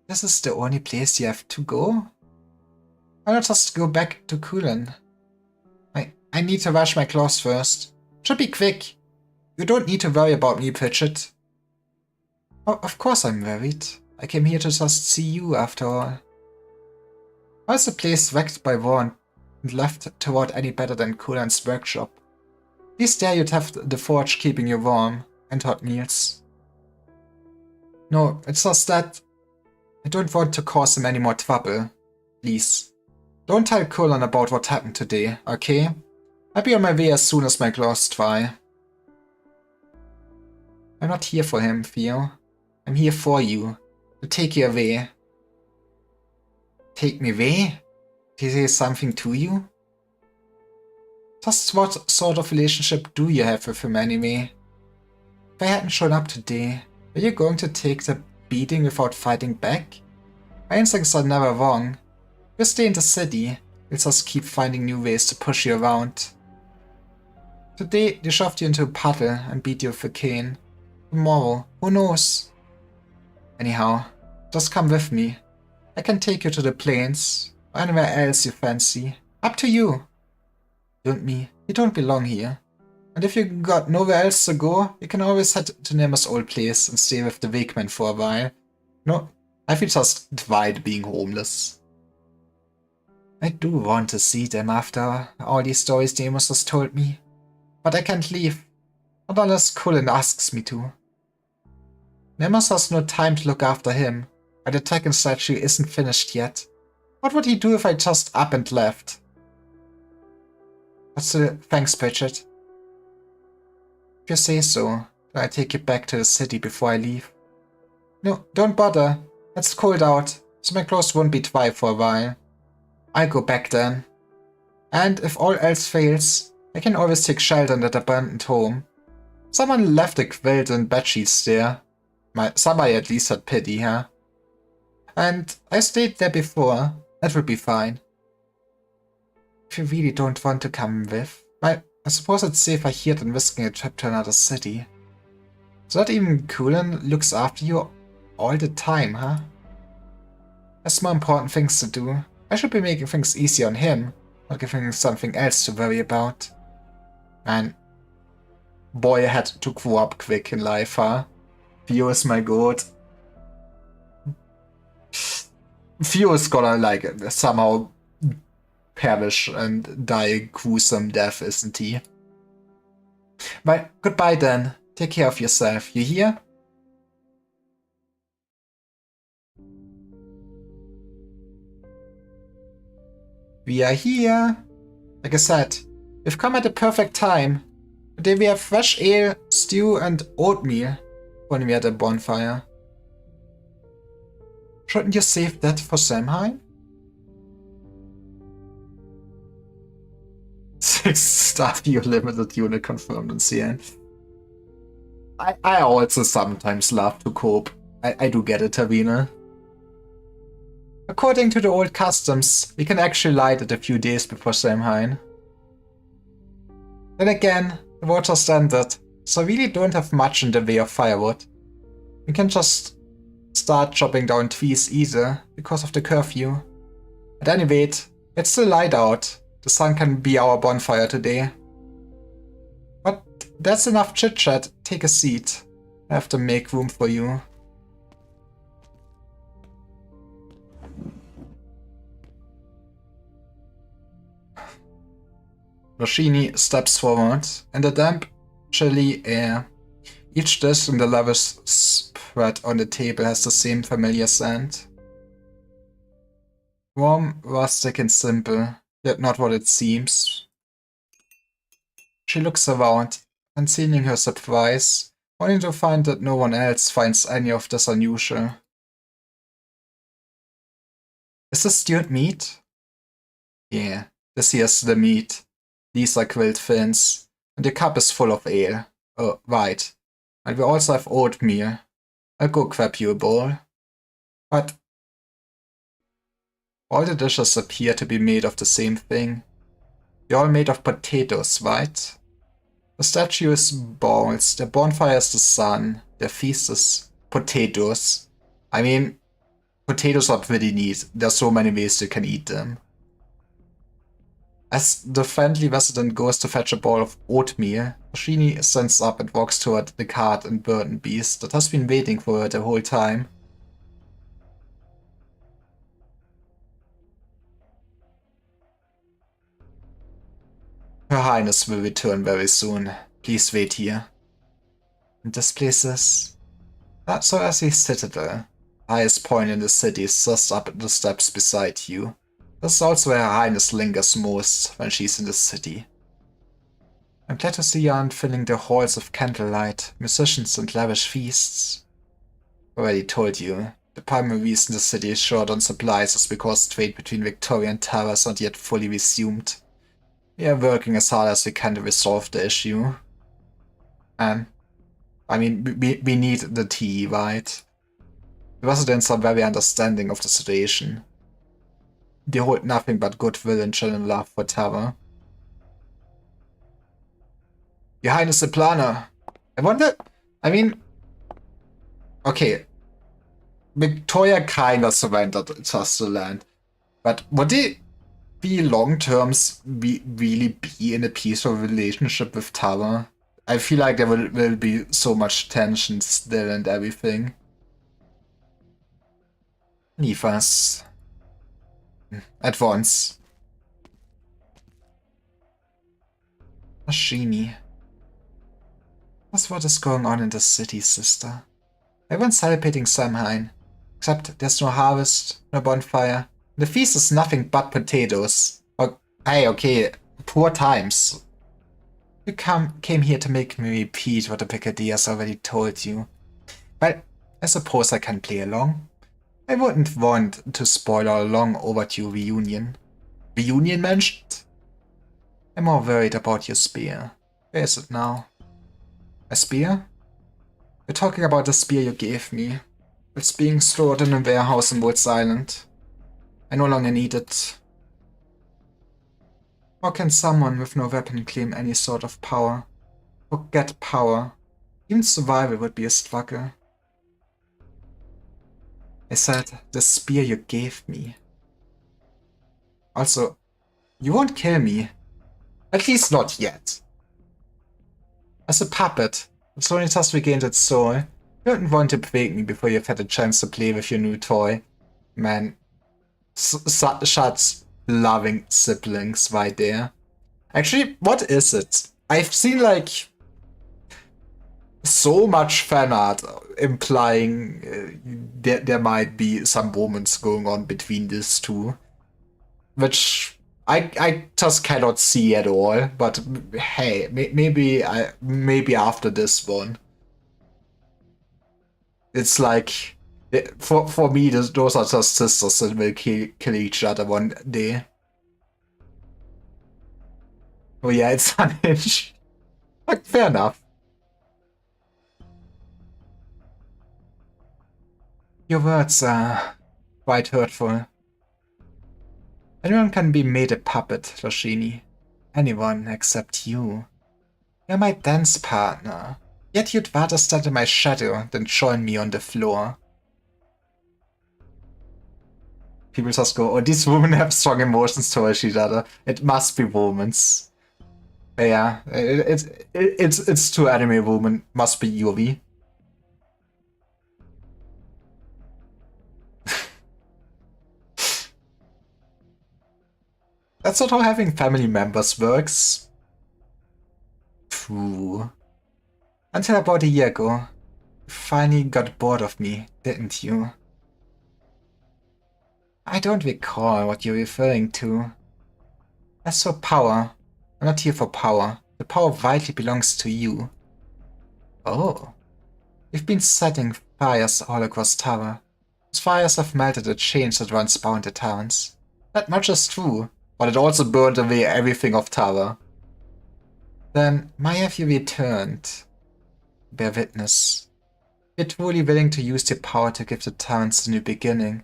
this is the only place you have to go? Why not just go back to Kulin? I need to wash my clothes first. Should be quick. You don't need to worry about me, Pritchett. Oh, of course I'm worried. I came here to just see you, after all. Why is the place wrecked by war and left to rot any better than Kulan's workshop? At least there you'd have the forge keeping you warm, and hot meals. No, it's just that I don't want to cause him any more trouble. Please. Don't tell Kulan about what happened today, okay? I'll be on my way as soon as my clothes dry. I'm not here for him, Theo. I'm here for you. To take you away. Take me away? Did he say something to you? Just what sort of relationship do you have with him anyway? If I hadn't shown up today, were you going to take the beating without fighting back? My instincts are never wrong. If you stay in the city, we'll just keep finding new ways to push you around. Today, they shoved you into a puddle and beat you with a cane. Tomorrow, who knows? Anyhow, just come with me. I can take you to the plains, or anywhere else you fancy. Up to you. You and me, we don't belong here. And if you got nowhere else to go, you can always head to Nema's old place and stay with the Wakeman for a while. No, I feel just Dwight being homeless. I do want to see them after all these stories Deimos has told me. But I can't leave, not unless Cullen asks me to. Nemos has no time to look after him, and the Tekken statue isn't finished yet. What would he do if I just up and left? But still, thanks, Bridget. If you say so, then I'll take you back to the city before I leave. No, don't bother. It's cold out, so my clothes won't be dry for a while. I'll go back then. And if all else fails, I can always take shelter in that abandoned home. Someone left a quilt and bedsheets there. Somebody at least had pity, huh? And I stayed there before. That would be fine. If you really don't want to come with, I suppose it's safer here than risking a trip to another city. So that even Cullen looks after you all the time, huh? There's more important things to do. I should be making things easy on him, not giving him something else to worry about. Man, boy had to grow up quick in life, huh? Theo is my god. Theo is gonna, like, somehow perish and die a gruesome death, isn't he? Well, goodbye then. Take care of yourself. You hear? We are here. Like I said, we've come at the perfect time. Today we have fresh ale, stew, and oatmeal when we are at a bonfire. Shouldn't you save that for Samhain? 6-star limited unit confirmed in CN. I also sometimes love to cope. I do get it, Tavina. According to the old customs, we can actually light it a few days before Samhain. Then again, the water's ended, so I really don't have much in the way of firewood. We can just start chopping down trees either, because of the curfew. At any rate, it's still light out. The sun can be our bonfire today. But that's enough chit-chat. Take a seat. I have to make room for you. Roshini steps forward, in the damp, chilly air. Each dish in the lavish spread on the table has the same familiar scent. Warm, rustic and simple, yet not what it seems. She looks around, concealing her surprise, only to find that no one else finds any of this unusual. Is this stewed meat? Yeah, this here's the meat. These are grilled fins, and the cup is full of ale. Oh, right. And we also have oatmeal. I'll go grab you a bowl. But all the dishes appear to be made of the same thing. They're all made of potatoes, right? The statue is balls, the bonfire is the sun, their feast is potatoes. I mean, potatoes are pretty neat. There's so many ways you can eat them. As the friendly resident goes to fetch a bowl of oatmeal, Roshini stands up and walks toward the cart and burdened beast that has been waiting for her the whole time. Her Highness will return very soon. Please wait here. And this place is Sorasi Citadel. The highest point in the city is just up the steps beside you. This is also where Her Highness lingers most when she's in the city. I'm glad to see you aren't filling the halls with candlelight, musicians and lavish feasts. Already told you, the primary reason the city is short on supplies is because trade between Victoria and Terra is not yet fully resumed. We are working as hard as we can to resolve the issue. And, I mean, we need the tea, right? The residents are very understanding of the situation. They hold nothing but goodwill and genuine love for Terra. Your Highness the Planner. I wonder... I mean... Okay. Victoria kinda surrendered just to land. But would they be long terms really be in a peaceful relationship with Tara? I feel like there will be so much tension still and everything. Leave us. At once. Ashini. That's what is going on in the city, sister. Everyone's celebrating Samhain. Except there's no harvest, no bonfire. The feast is nothing but potatoes. Hey, okay, poor times. You came here to make me repeat what the Brigadiers already told you. But I suppose I can play along. I wouldn't want to spoil our long overdue reunion. Reunion mentioned? I'm more worried about your spear. Where is it now? A spear? We're talking about the spear you gave me. It's being stored in a warehouse in Woods Island. I no longer need it. How can someone with no weapon claim any sort of power? Or get power? Even survival would be a struggle. I said, the spear you gave me. Also, you won't kill me. At least not yet. As a puppet, it's only just regained its soul. You wouldn't want to break me before you've had a chance to play with your new toy. Man, such loving siblings right there. Actually, what is it? I've seen like so much fan art implying there might be some moments going on between these two, which I just cannot see at all. But hey, maybe after this one, it's like for me those are just sisters that will kill each other one day. Oh yeah, it's unhinged. Like, fair enough. Your words are quite hurtful. Anyone can be made a puppet, Roshini. Anyone except you. You're my dance partner. Yet you'd rather stand in my shadow than join me on the floor. People just go, oh, these women have strong emotions towards each other. It must be women's. Yeah, it's two anime women. Must be Yuri. That's not how having family members works. True. Until about a year ago, you finally got bored of me, didn't you? I don't recall what you're referring to. As for power, I'm not here for power. The power vitally belongs to you. Oh. You've been setting fires all across Tara. Those fires have melted the chains that once bound the towns. That much is true, but it also burned away everything of Tara. Then, why have you returned? Bear witness. You're truly willing to use your power to give the towns a new beginning,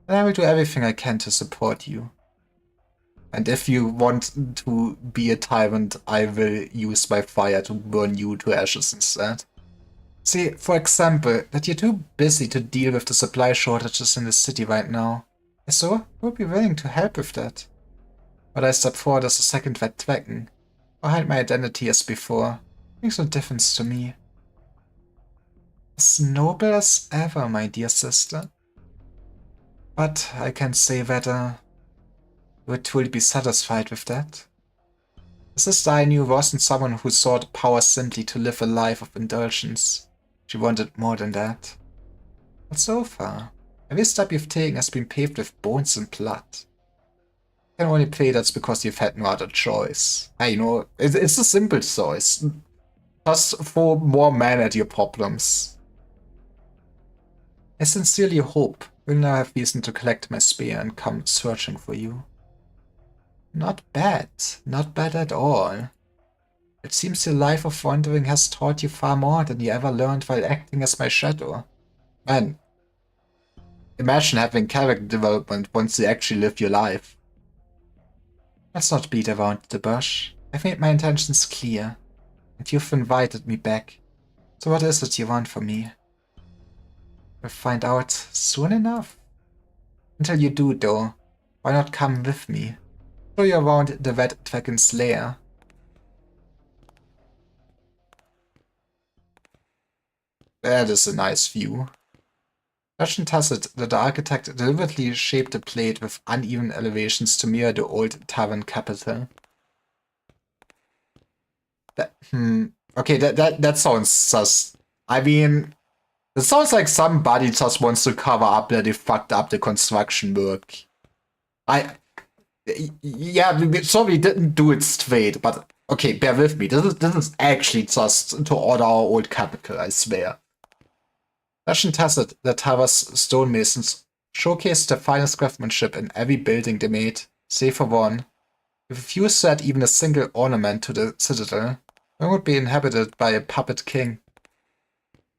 and I will do everything I can to support you. And if you want to be a tyrant, I will use my fire to burn you to ashes instead. See, for example, that you're too busy to deal with the supply shortages in the city right now. So, I would be willing to help with that. But I step forward as a second red dragon, or hide my identity as before. Makes no difference to me. As noble as ever, my dear sister. But I can't say whether you would truly be satisfied with that. The sister I knew wasn't someone who sought power simply to live a life of indulgence. She wanted more than that. But so far, every step you've taken has been paved with bones and blood. You can only play that's because you've had no other choice. You know, it's a simple choice. Just throw more men at your problems. I sincerely hope you'll now have reason to collect my spear and come searching for you. Not bad at all. It seems your life of wandering has taught you far more than you ever learned while acting as my shadow. Man, imagine having character development once you actually live your life. Let's not beat around the bush. I've made my intentions clear, and you've invited me back. So what is it you want from me? We'll find out soon enough. Until you do, though, why not come with me? Show you around the Red Dragon's lair. That is a nice view. Legend has it that the architect deliberately shaped the plate with uneven elevations to mirror the old tavern capital. Okay, that sounds just... I mean, it sounds like somebody just wants to cover up that they fucked up the construction work. Yeah, sorry, didn't do it straight, but okay, bear with me. This is actually just to order our old capital, I swear. Legend has it that Tava's stonemasons showcased the finest craftsmanship in every building they made, save for one. If a few to add even a single ornament to the citadel, it would be inhabited by a puppet king.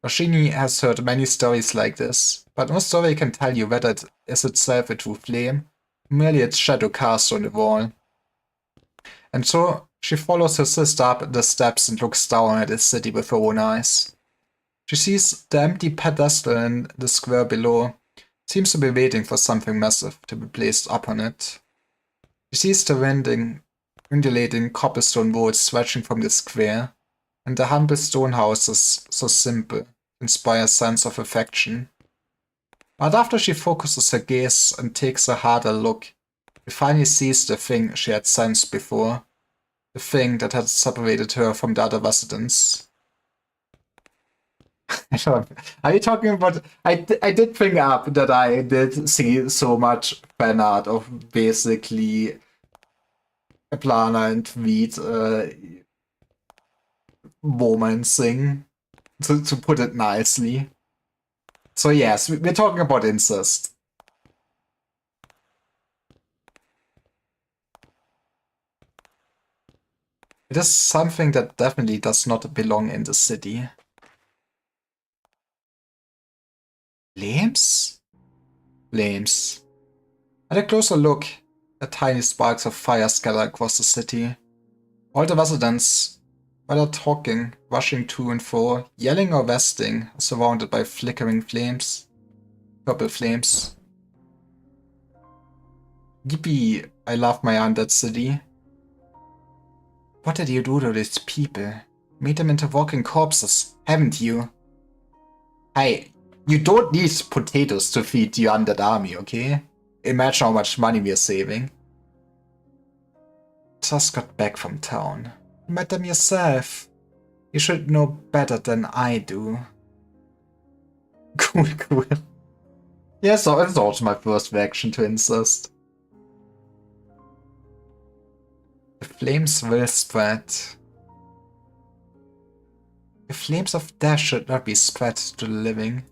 Rashini has heard many stories like this, but no story can tell you whether it is itself a true flame, or merely its shadow cast on the wall. And so, she follows her sister up the steps and looks down at the city with her own eyes. She sees the empty pedestal in the square below, seems to be waiting for something massive to be placed upon it. She sees the undulating cobblestone roads stretching from the square, and the humble stone houses, so simple, inspire a sense of affection. But after she focuses her gaze and takes a harder look, she finally sees the thing she had sensed before, the thing that had separated her from the other residents. Are you talking about... I did bring up that I did see so much fan art of basically Plana and Tweed romancing, to put it nicely. So yes, we're talking about incest. It is something that definitely does not belong in the city. Flames? Flames. At a closer look, the tiny sparks of fire scatter across the city. All the residents, whether talking, rushing to and fro, yelling or resting, are surrounded by flickering flames. Purple flames. Yippee, I love my undead city. What did you do to these people? Made them into walking corpses, haven't you? Hey, you don't need potatoes to feed the undead army, okay? Imagine how much money we're saving. Just got back from town. You met them yourself. You should know better than I do. Cool. Yeah, so it's also my first reaction to incest. The flames will spread. The flames of death should not be spread to the living.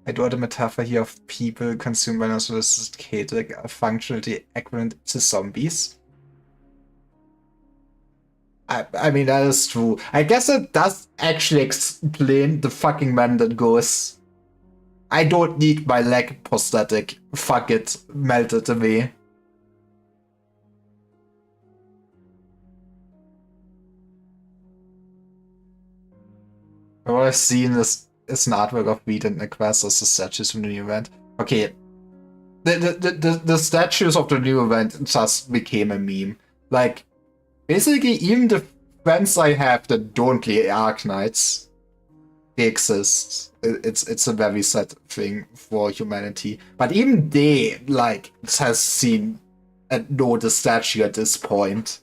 I draw the metaphor here of people consumed by non-sophisticated, functionally equivalent to zombies. I mean, that is true. I guess it does actually explain the fucking man that goes, I don't need my leg prosthetic. Fuck it. Melt it away. All I've seen is an artwork of Wheat and Nequest as the statues from the new event. Okay. The statues of the new event just became a meme. Like, basically, even the friends I have that don't play Arknights, they exist. It's a very sad thing for humanity. But even they, like, has seen and know the statue at this point.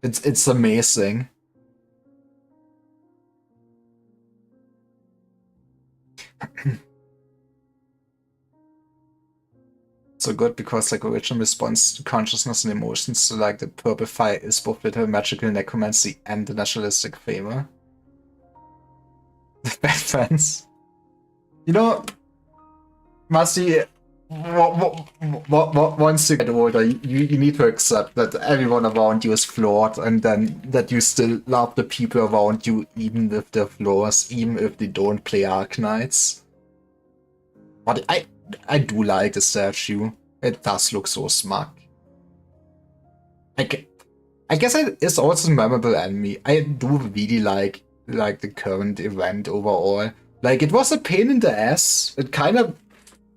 It's amazing. So good because like original response to consciousness and emotions, so like the purple fire is both literal magical necromancy and the nationalistic favor. The bad fans. You know, Masti, once you get older, you need to accept that everyone around you is flawed, and then that you still love the people around you even with their flaws, even if they don't play Arknights. But I do like the statue. It does look so smug. I guess it is also a memorable enemy. I do really like like the current event overall. Like, it was a pain in the ass. It kind of...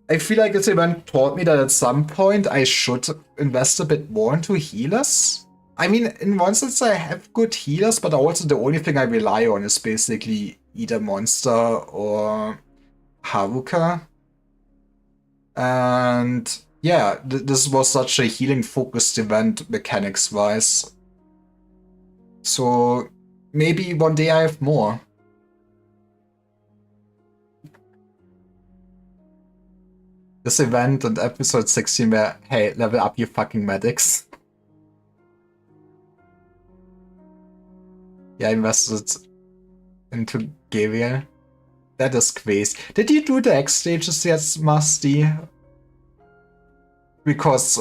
I feel like this event taught me that at some point I should invest a bit more into healers. I mean, in one sense I have good healers, but also the only thing I rely on is basically either Monster or Haruka. And yeah, this was such a healing-focused event mechanics-wise. So maybe one day I have more. This event and episode 16 were, hey, level up your fucking medics. Yeah, I invested into Gariel. That is crazy. Did you do the X stages yet, Musty? Because,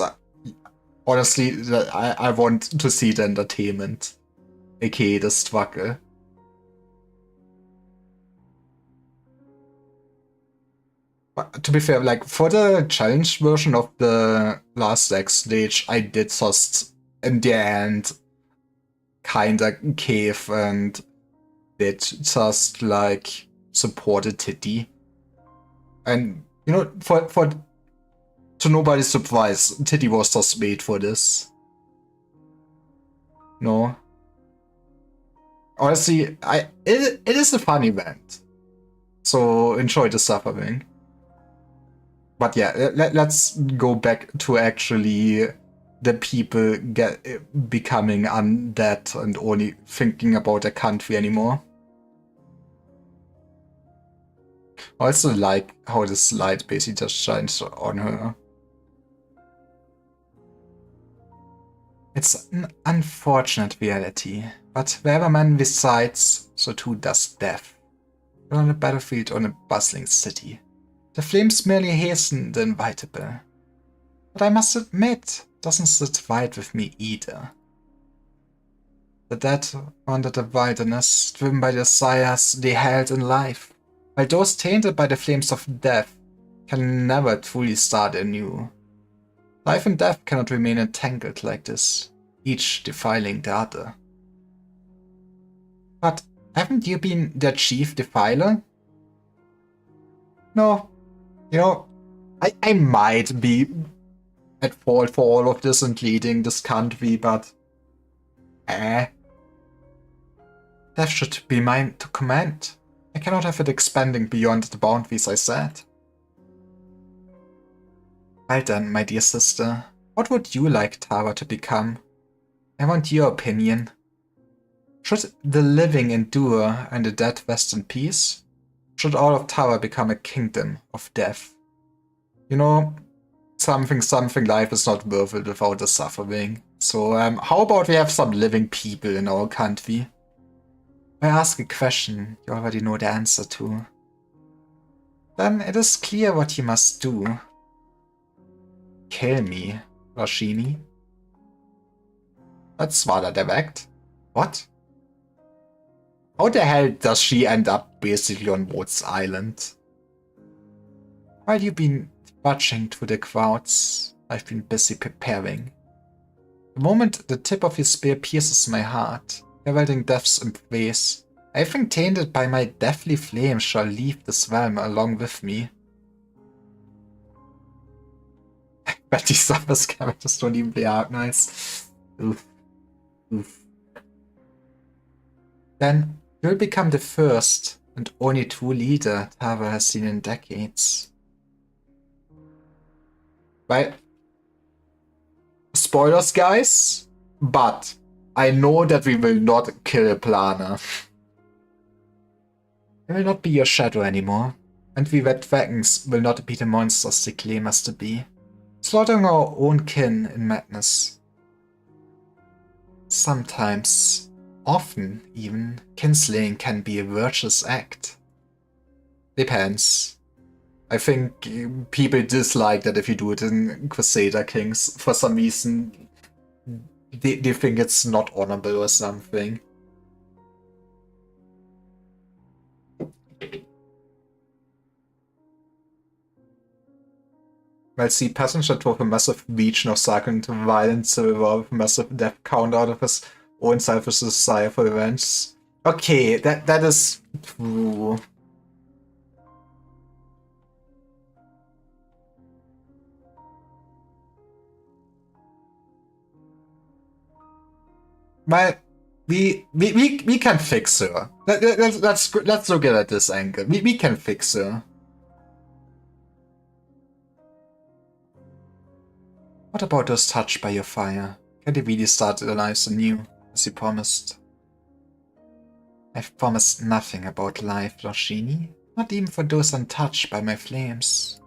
honestly, I want to see the entertainment. AKA the struggle. But to be fair, like, for the challenge version of the last X stage, I did just, in the end, kinda cave and did just, like, supported Titty. And, you know, to nobody's surprise, Titty was just made for this. No. Honestly, it is a fun event. So enjoy the suffering. But yeah, let's go back to actually the people becoming undead and only thinking about their country anymore. I also like how this light basically just shines on her. It's an unfortunate reality, but wherever man resides, so too does death. Whether on a battlefield or in a bustling city. The flames merely hasten the inevitable. But I must admit, doesn't sit right with me either. The dead wander the wilderness, driven by the desires they held in life, while those tainted by the flames of death can never truly start anew. Life and death cannot remain entangled like this, each defiling the other. But haven't you been their chief defiler? No. You know, I might be at fault for all of this and leading this country, but... Death should be mine to command. I cannot have it expanding beyond the boundaries I set. Well then, my dear sister, what would you like Tara to become? I want your opinion. Should the living endure and the dead rest in peace? Should all of Tara become a kingdom of death? You know, something life is not worth it without the suffering. So how about we have some living people in our country? I ask a question you already know the answer to. Then it is clear what you must do. Kill me, Rashini. That's rather direct. What? How the hell does she end up basically on Woods Island? While you've been watching through the crowds, I've been busy preparing. The moment the tip of your spear pierces my heart, heralding death's embrace, everything tainted by my deathly flame shall leave this realm along with me. Bet these Summers characters don't even play out nice. Oof. Oof. Then you'll become the first and only true leader Tara has seen in decades. Right? Spoilers, guys, but I know that we will not kill a Planer. I will not be your shadow anymore, and we red dragons will not be the monsters they claim us to be, slaughtering our own kin in madness. Sometimes, often even, kinslaying can be a virtuous act. Depends. I think people dislike that if you do it in Crusader Kings. For some reason, they think it's not honorable or something. Well, see, Passenger drove a massive region of cycling into violence with a massive death count out of his own selfish desire for revenge. Okay, that is true. Well, we can fix her. Let's look at this angle. We can fix her. What about those touched by your fire? Can they really start their lives anew, as you promised? I've promised nothing about life, Roshini. Not even for those untouched by my flames.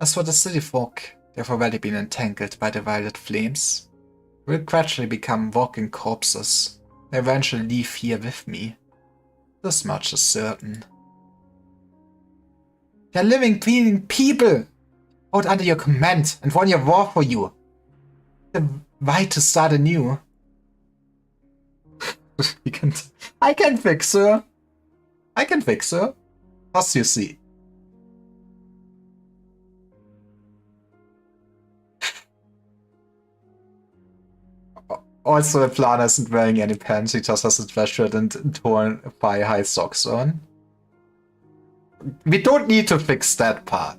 As for the city folk, they've already been entangled by the violet flames. Will gradually become walking corpses. They eventually leave here with me. This much is certain. They're living, breathing people! Out under your command and won your war for you. The right to start anew. I can fix her. I can fix her. As you see. Also, the planner isn't wearing any pants, he just has a sweatshirt and torn thigh-high socks on. We don't need to fix that part.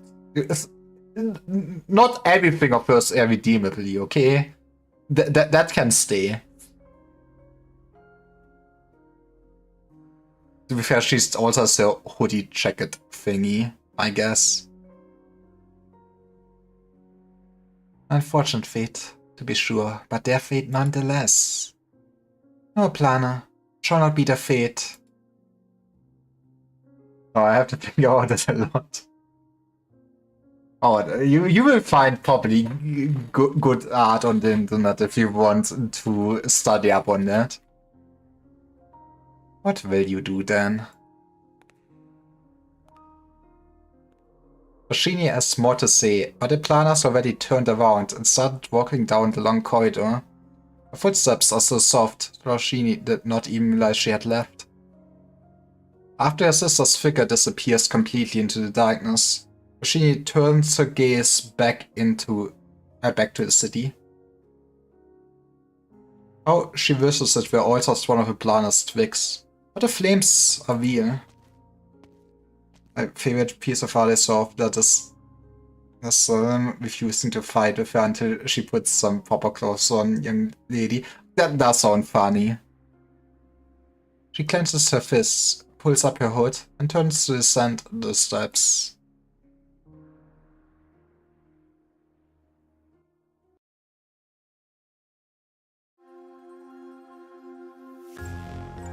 Not everything of hers is redeemably, okay? That can stay. To be fair, she's also has a hoodie jacket thingy, I guess. Unfortunate fate, to be sure, but their fate nonetheless. No, planner, shall not be their fate. Oh, I have to think about it a lot. Oh, you will find probably good art on the internet if you want to study up on that. What will you do then? Roshini has more to say, but the planners already turned around and started walking down the long corridor. Her footsteps are so soft, Roshini did not even realize she had left. After her sister's figure disappears completely into the darkness, Roshini turns her gaze back to the city. Oh, she wishes it were also one of the planner's twigs. But the flames are real. My favorite piece of art I saw of that is refusing to fight with her until she puts some proper clothes on, young lady. That does sound funny. She clenches her fists, pulls up her hood, and turns to descend the steps.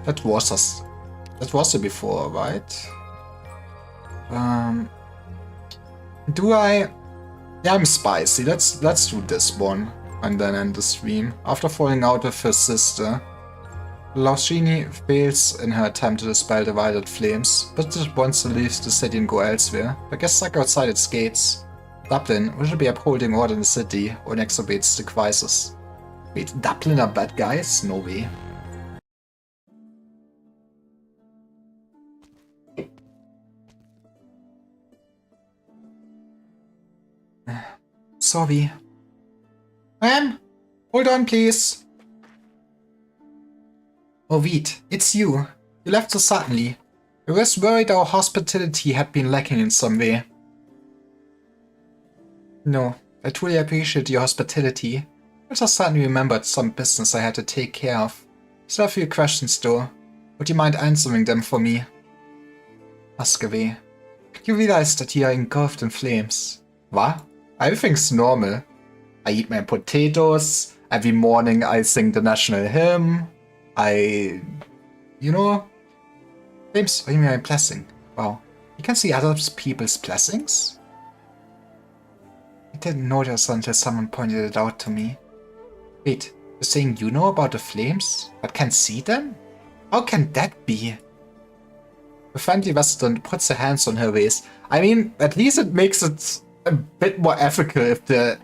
That was it before, right? Do I? Yeah, I'm spicy. Let's do this one and then end the stream. After falling out with her sister, Roshini fails in her attempt to dispel the violet flames, but just wants to leave the city and go elsewhere. But gets stuck outside its gates. Dublin, we should be upholding order in the city, or exacerbates the crisis. Wait, Dublin are bad guys? No way. Sorry. Ma'am, hold on, please. Ovid, it's you. You left so suddenly. I was worried our hospitality had been lacking in some way. No, I truly appreciate your hospitality. I just suddenly remembered some business I had to take care of. Still a few questions though. Would you mind answering them for me? Ask away. You realize that you are engulfed in flames. What? Everything's normal. I eat my potatoes. Every morning I sing the national hymn. You know, flames are my blessing. Wow. You can see other people's blessings? I didn't notice until someone pointed it out to me. Wait, you're saying you know about the flames, but can't see them? How can that be? The friendly resident puts her hands on her waist. I mean, at least it makes it a bit more ethical if the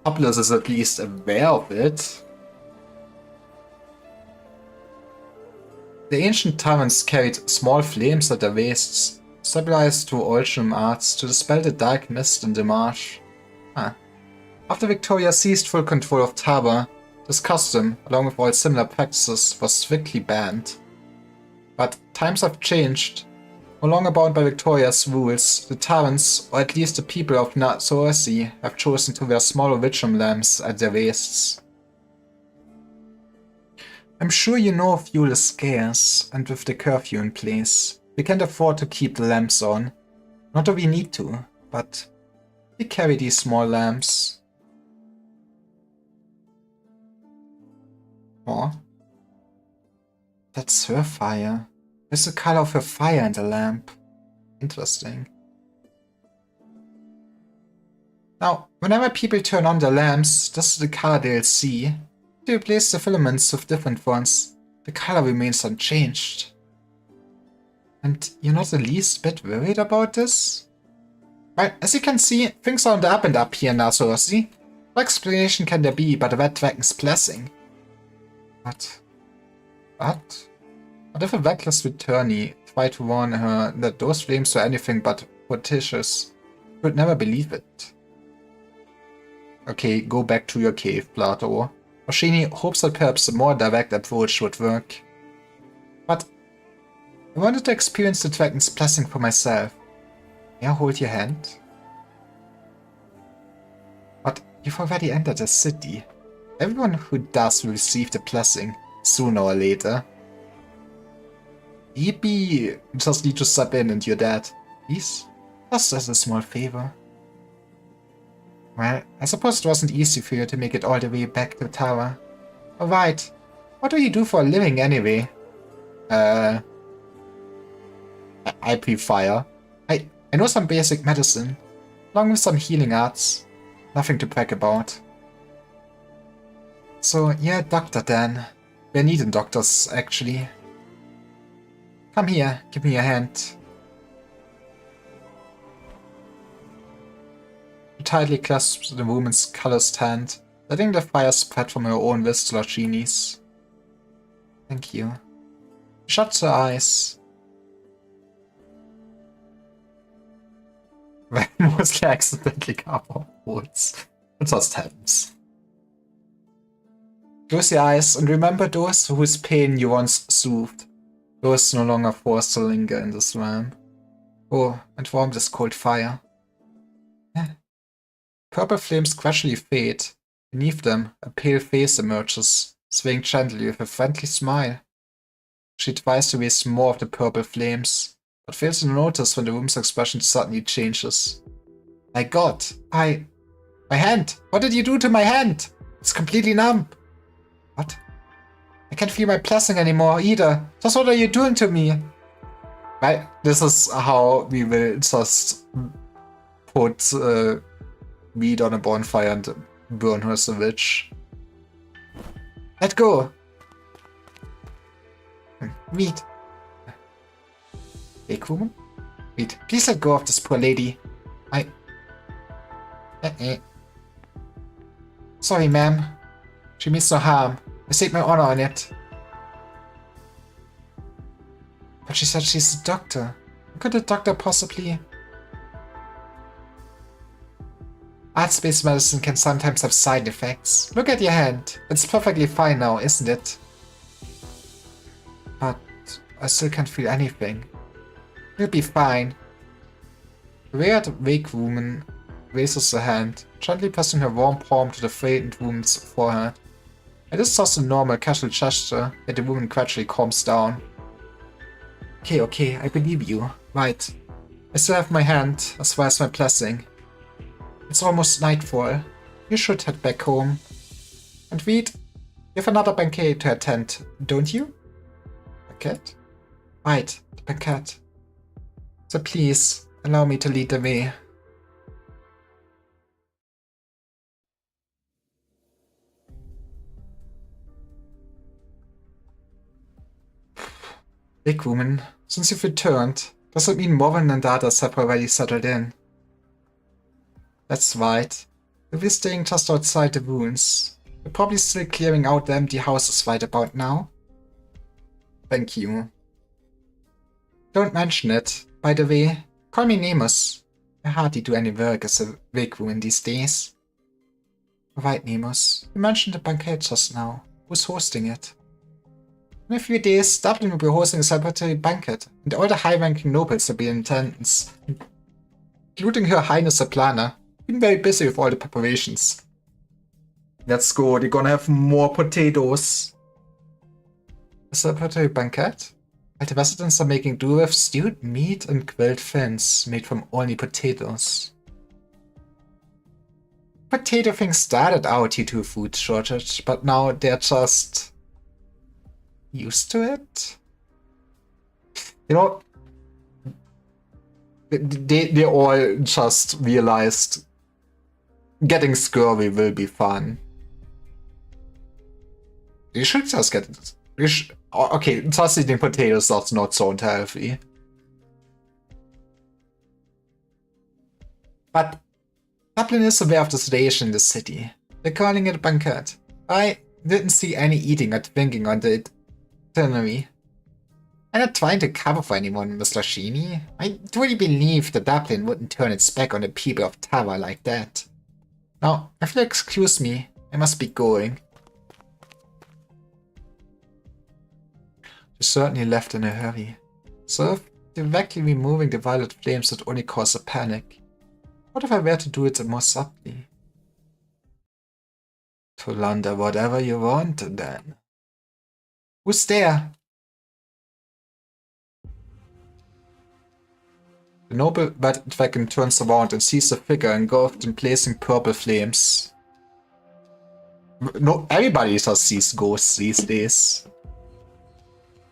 populace is at least aware of it. The ancient tyrants carried small flames at their waists, stabilized through Olsham arts to dispel the dark mist in the marsh. After Victoria seized full control of Taba, this custom, along with all similar practices, was strictly banned. But times have changed. No longer bound by Victoria's rules, the Tarans, or at least the people of Nasorsi, have chosen to wear small Witcham lamps at their waists. I'm sure you know fuel is scarce, and with the curfew in place, we can't afford to keep the lamps on. Not that we need to, but we carry these small lamps. Oh. That's her fire. There's the color of her fire in the lamp. Interesting. Now, whenever people turn on the lamps, this is the color they'll see. If they replace the filaments with different ones, the color remains unchanged. And you're not the least bit worried about this? Well, as you can see, things are on the up and up here in Nasorsi. What explanation can there be but a Red Dragon's blessing? What? What if a reckless returnee tried to warn her that those flames were anything but fictitious? She would never believe it. Okay, go back to your cave, Plato. Oshini hopes that perhaps a more direct approach would work. But I wanted to experience the dragon's blessing for myself. May I hold your hand? But you've already entered the city. Everyone who does will receive the blessing, sooner or later. Yippee! You just need to step in and you're dead. Please? Just as a small favor. Well, I suppose it wasn't easy for you to make it all the way back to the tower. Alright. What do you do for a living anyway? I breathe fire. I know some basic medicine, along with some healing arts. Nothing to brag about. So, you're a doctor then. We're needing doctors, actually. Come here, give me your hand. She tightly clasps the woman's calloused hand, letting the fire spread from her own wrist to Lashini's. Thank you. She shuts her eyes. Mostly accidentally cover words. It just happens. Close your eyes and remember those whose pain you once soothed. Those no longer forced to linger in this realm. Oh, and warm this cold fire. Purple flames gradually fade. Beneath them, a pale face emerges, swaying gently with a friendly smile. She tries to raise more of the purple flames, but fails to notice when the room's expression suddenly changes. My god, my hand! What did you do to my hand? It's completely numb. What? I can't feel my blessing anymore either. Just what are you doing to me? Right, this is how we will just put meat on a bonfire and burn her as a witch. Let go! Meat. Big woman? Meat, please let go of this poor lady. Sorry, ma'am. She means no harm. I stake my honor on it. But she said she's a doctor. How could a doctor possibly... Arts-based medicine can sometimes have side effects. Look at your hand. It's perfectly fine now, isn't it? But I still can't feel anything. You'll be fine. The weird, vague woman raises her hand, gently pressing her warm palm to the frightened woman's forehead. It is just a normal, casual gesture, yet the woman gradually calms down. Okay, I believe you. Right. I still have my hand, as well as my blessing. It's almost nightfall. You should head back home. And Reed, you have another banquet to attend, don't you? Banquet? Right, the banquet. So please, allow me to lead the way. Big woman, since you've returned, does it mean Morven and the others have already settled in? That's right. We'll be staying just outside the ruins. We're probably still clearing out the empty houses right about now. Thank you. Don't mention it. By the way, call me Nemus. I hardly do any work as a big woman these days. Right, Nemus. You mentioned the banquet just now. Who's hosting it? In a few days, Dublin will be hosting a celebratory banquet, and all the high-ranking nobles will be in attendance, including Her Highness the Planner. Been very busy with all the preparations. Let's go, they're gonna have more potatoes. A celebratory banquet? While the residents are making do with stewed meat and grilled fins made from only potatoes. Potato thing started out due to a food shortage, but now they're just used to it. You know, they all just realized getting scurvy will be fun. You should just get it. Okay, just eating potatoes that's not so healthy. But Dublin is aware of the situation in the city. They're calling it a banquet. I didn't see any eating or drinking on the itinerary. I'm not trying to cover for anyone, Mr. Sheeny. I truly believe that Dublin wouldn't turn its back on the people of Tara like that. Now, if you'll excuse me, I must be going. She certainly left in a hurry. So, directly removing the violet flames would only cause a panic. What if I were to do it more subtly? To launder whatever you want, then. Who's there? The noble red dragon turns around and sees a figure engulfed in blazing purple flames. No, everybody just sees ghosts these days.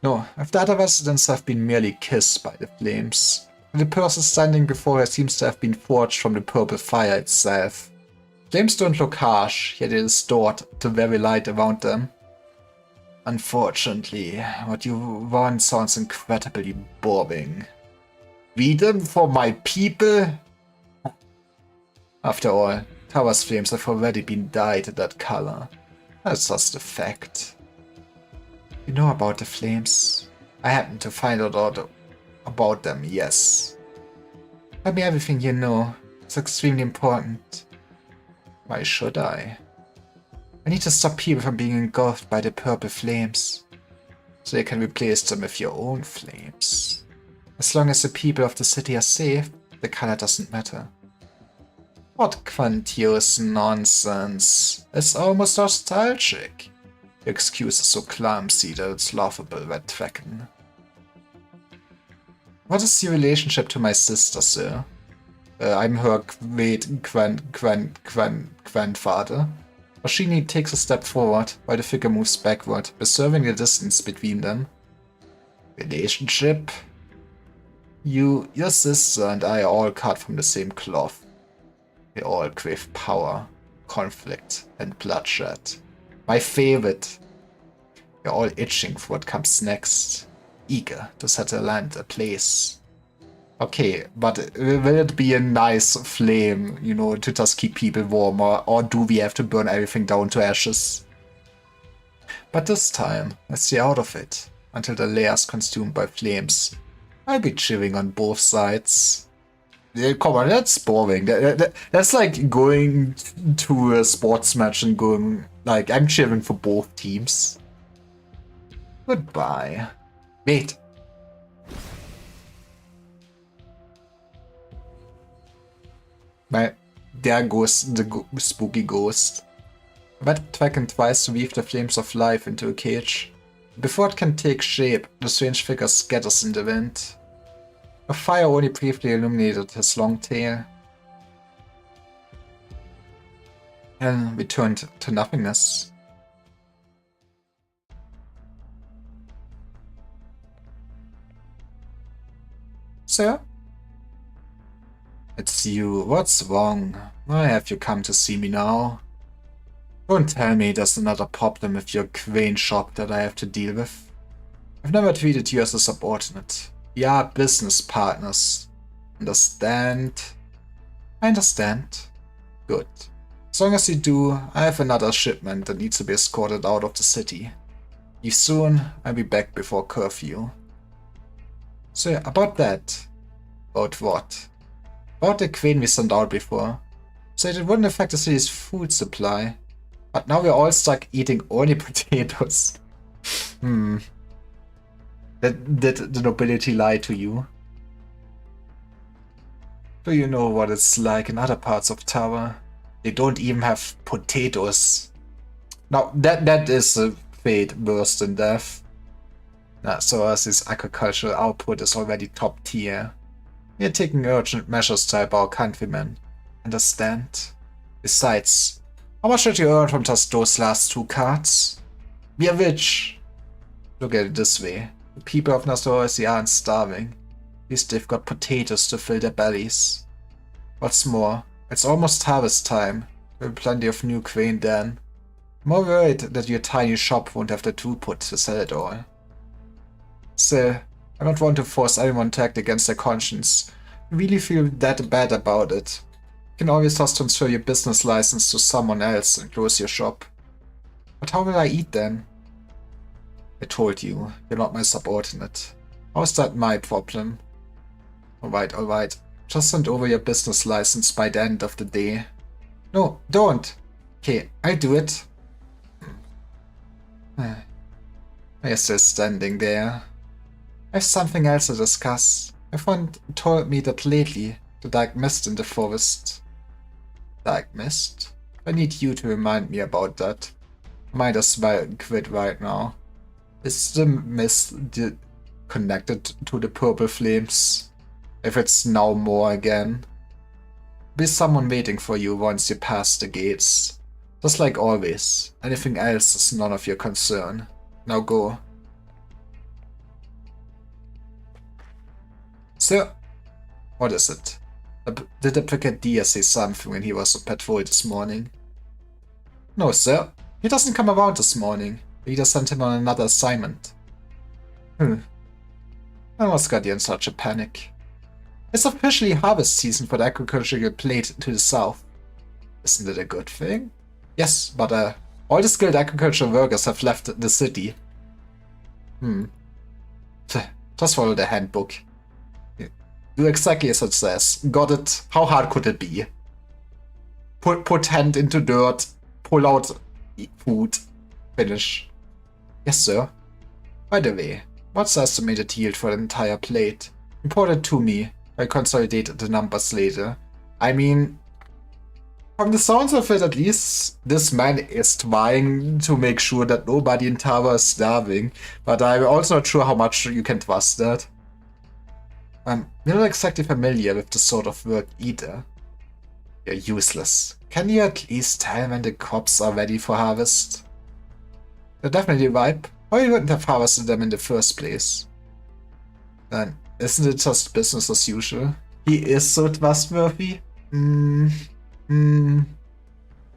No, if the other residents have been merely kissed by the flames, the person standing before her seems to have been forged from the purple fire itself. Flames don't look harsh, yet it distort the very light around them. Unfortunately, what you want sounds incredibly boring. Read them for my people? After all, Tara's flames have already been dyed that color. That's just a fact. You know about the flames? I happened to find out about them, yes. Tell me everything you know. It's extremely important. Why should I? I need to stop people from being engulfed by the purple flames, so you can replace them with your own flames. As long as the people of the city are safe, the color doesn't matter. What grandiose nonsense. It's almost nostalgic. Your excuse is so clumsy that it's laughable, Red Dragon. What is your relationship to my sister, sir? I'm her grandfather. Oshini takes a step forward, while the figure moves backward, preserving the distance between them. Relationship? Your sister and I are all cut from the same cloth. We all crave power, conflict, and bloodshed. My favorite. We're all itching for what comes next, eager to set a land, a place. Okay, but will it be a nice flame, you know, to just keep people warmer, or do we have to burn everything down to ashes? But this time, let's stay out of it, until the lair is consumed by flames. I'll be cheering on both sides. Yeah, come on, that's boring. That's like going to a sports match and going, like, I'm cheering for both teams. Goodbye. Wait. There goes the spooky ghost. Red Dragon tries to weave the flames of life into a cage. Before it can take shape, the strange figure scatters in the wind. A fire only briefly illuminated his long tail, and returned to nothingness. Sir? It's you. What's wrong? Why have you come to see me now? Don't tell me there's another problem with your crane shop that I have to deal with. I've never treated you as a subordinate. We are business partners. Understand? I understand. Good. As long as you do, I have another shipment that needs to be escorted out of the city. Leave soon, I'll be back before curfew. So, about that. About what? About the crane we sent out before. Said it wouldn't affect the city's food supply. But now we're all stuck eating only potatoes. Did the nobility lie to you? Do you know what it's like in other parts of Tower? They don't even have potatoes. Now, that is a fate worse than death. So as his agricultural output is already top tier. We are taking urgent measures to help our countrymen. Understand? Besides, how much did you earn from just those last 2 cards? We are rich. Look at it this way. The people of Nasorosi aren't starving. At least they've got potatoes to fill their bellies. What's more, it's almost harvest time. There'll be plenty of new grain then. I'm more worried that your tiny shop won't have the throughput to sell it all. Still, I don't want to force anyone to act against their conscience. You really feel that bad about it. You can always just transfer your business license to someone else and close your shop. But how will I eat then? I told you, you're not my subordinate. How's that my problem? Alright. Just send over your business license by the end of the day. No, don't! Okay, I'll do it. You're still standing there. I have something else to discuss. My friend told me that lately, the dark mist in the forest. Dark mist? I need you to remind me about that. Might as well quit right now. Is the mist connected to the purple flames? If it's now more again? Be someone waiting for you once you pass the gates. Just like always. Anything else is none of your concern. Now go. Sir? What is it? Did the Brigadier say something when he was on patrol this morning? No, sir. He doesn't come around this morning. The leader sent him on another assignment. I was got you in such a panic. It's officially harvest season for the agricultural plate to the south. Isn't it a good thing? Yes, but all the skilled agricultural workers have left the city. Just follow the handbook. Do exactly as it says. Got it? How hard could it be? Put hand into dirt, pull out food, finish. Yes, sir. By the way, what's the estimated yield for the entire plate? Report it to me. I'll consolidate the numbers later. I mean, from the sounds of it at least, this man is trying to make sure that nobody in Tower is starving, but I'm also not sure how much you can trust that. You're not exactly familiar with this sort of work either. You're useless. Can you at least tell when the crops are ready for harvest? They're definitely ripe, or you wouldn't have harvested them in the first place. Then, isn't it just business as usual? He is so trustworthy?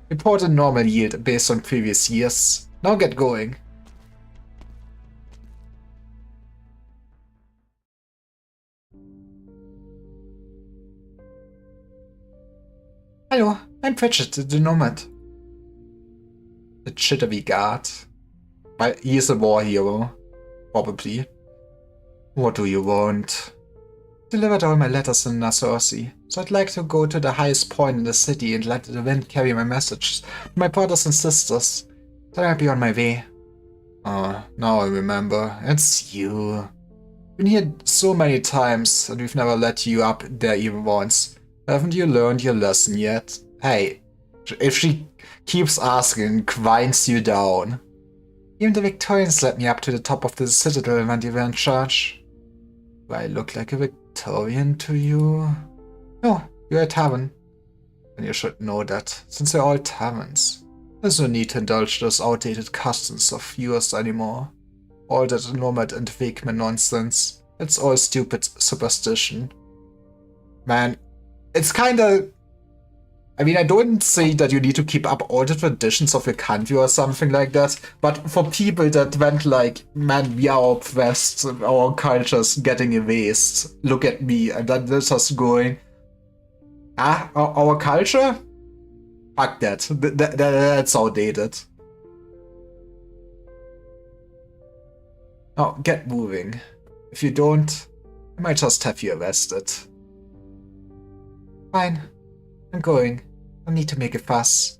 Report a normal yield based on previous years. Now get going. Hello, I'm Pritchett, the Nomad. The jittery guard. Well, he is a war hero. Probably. What do you want? Delivered all my letters in Nasorosi, so I'd like to go to the highest point in the city and let the wind carry my messages to my brothers and sisters. Then I'll be on my way. Oh, now I remember. It's you. Been here so many times, and we've never let you up there even once. Haven't you learned your lesson yet? Hey, if she keeps asking, grinds you down. Even the Victorians led me up to the top of the citadel when they were in charge. Do I look like a Victorian to you? No, you're a tavern. And you should know that, since you're all taverns. There's no need to indulge those outdated customs of yours anymore. All that nomad and Wegman nonsense. It's all stupid superstition. Man, it's kinda... I mean, I don't say that you need to keep up all the traditions of your country or something like that, but for people that went like, man, we are oppressed, our culture's getting erased, look at me, and then they're just going, our culture? Fuck that. That's outdated. Now, get moving. If you don't, I might just have you arrested. Fine. I'm going. I need to make a fuss.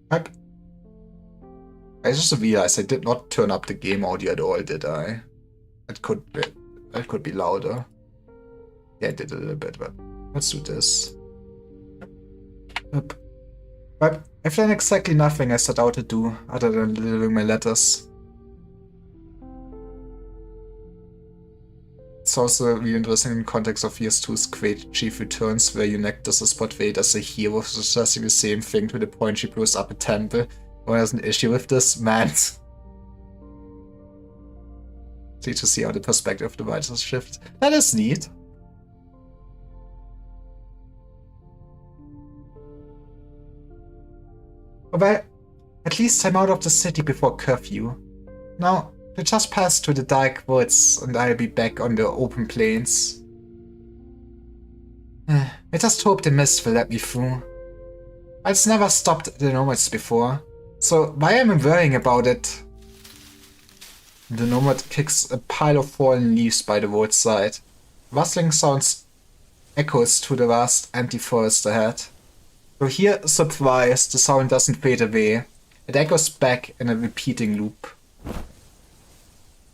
Yep. I just realized I did not turn up the game audio at all, did I? It could be louder. Yeah, I did a little bit, but let's do this. Yep. But I've done exactly nothing I set out to do other than delivering my letters. It's also really interesting in the context of PS2's Great Chief Returns, where Eunectus is portrayed as a hero suggesting the same thing to the point she blows up a temple. One has an issue with this? Man. Need to see how the perspective of the writers shift. That is neat. Well, at least I'm out of the city before curfew. Now, we just passed through the dark woods and I'll be back on the open plains. I just hope the mist will let me through. I've never stopped the nomads before, so why am I worrying about it? The nomad kicks a pile of fallen leaves by the roadside. Rustling sounds echoes through the vast empty forest ahead. Though here, surprised, the sound doesn't fade away. It echoes back in a repeating loop.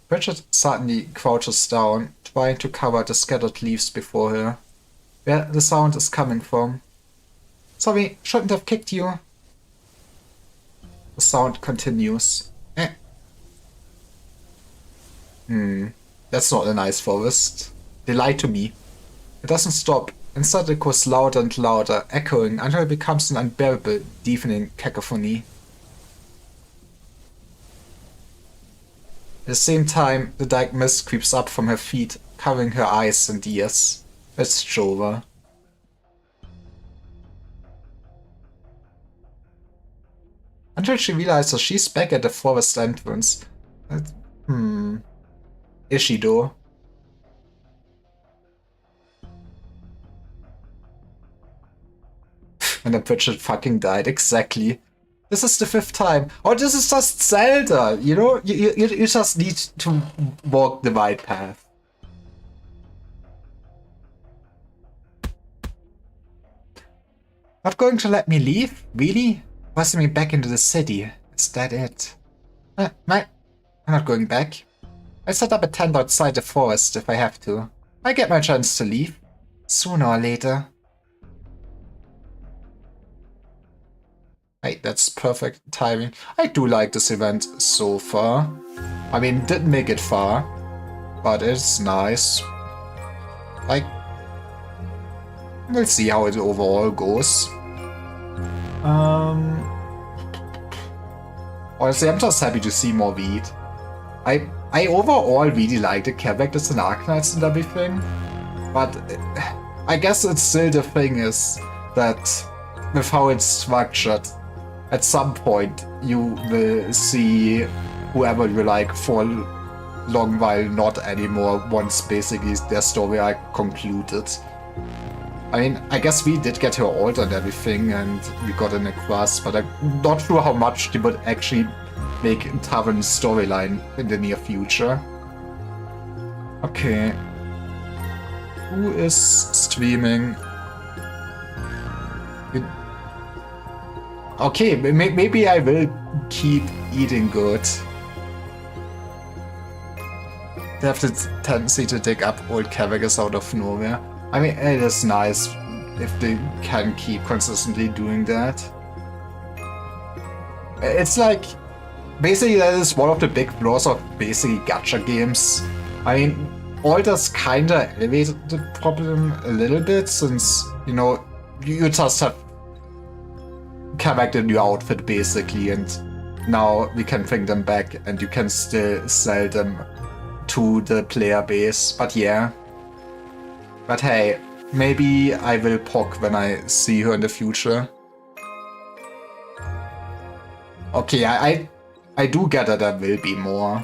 Bridget suddenly crouches down, trying to cover the scattered leaves before her. Where the sound is coming from. Sorry, shouldn't have kicked you. The sound continues. That's not a nice forest. They lied to me. It doesn't stop. Instead it goes louder and louder, echoing until it becomes an unbearable, deafening cacophony. At the same time, the dark mist creeps up from her feet, covering her eyes and ears. It's Jova. Until she realizes she's back at the forest entrance. Is she though? And then Bridget fucking died, exactly. This is the 5th time. Oh, this is just Zelda, you know? You just need to walk the right path. Not going to let me leave? Really? Forcing me back into the city. Is that it? No, I'm not going back. I'll set up a tent outside the forest if I have to. I get my chance to leave. Sooner or later. Hey, that's perfect timing. I do like this event so far. I mean, didn't make it far, but it's nice. Like, we'll see how it overall goes. Honestly, I'm just happy to see more Weed. I overall really like the characters and Arknights and everything, but I guess it's still the thing is that with how it's structured, at some point you will see whoever you like for a long while not anymore once basically their story arc concluded. I mean, I guess we did get her ult and everything and we got an Equus, but I'm not sure how much they would actually make Tavern's storyline in the near future. Okay. Who is streaming? Okay, maybe I will keep eating good. They have the tendency to dig up old characters out of nowhere. I mean, it is nice if they can keep consistently doing that. It's like, basically that is one of the big flaws of basically gacha games. I mean, Aldous kinda elevated the problem a little bit since, you know, you just have come back the new outfit basically and now we can bring them back and you can still sell them to the player base, but yeah. But hey, maybe I will POC when I see her in the future. Okay, I do get that there will be more.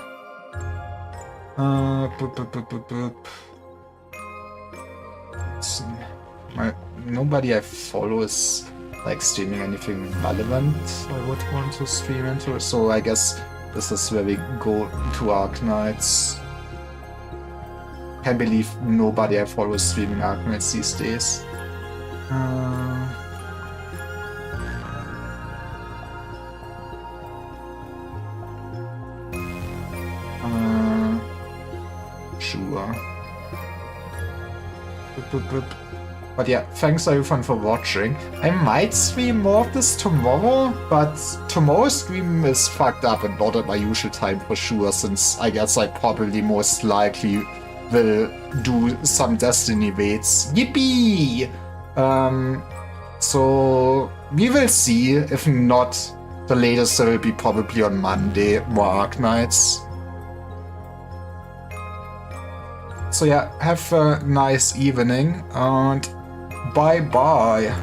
Nobody I follow is like streaming anything relevant I would want to stream into, so I guess this is where we go to Arknights. Can't believe nobody I follow is streaming Arknights these days. sure. But yeah, thanks everyone for watching. I might stream more of this tomorrow, but tomorrow's stream is fucked up and not at my usual time for sure, since I guess I probably most likely will do some Destiny raids. Yippee! So we will see. If not, the latest will be probably on Monday, more Arknights. So yeah, have a nice evening and bye bye.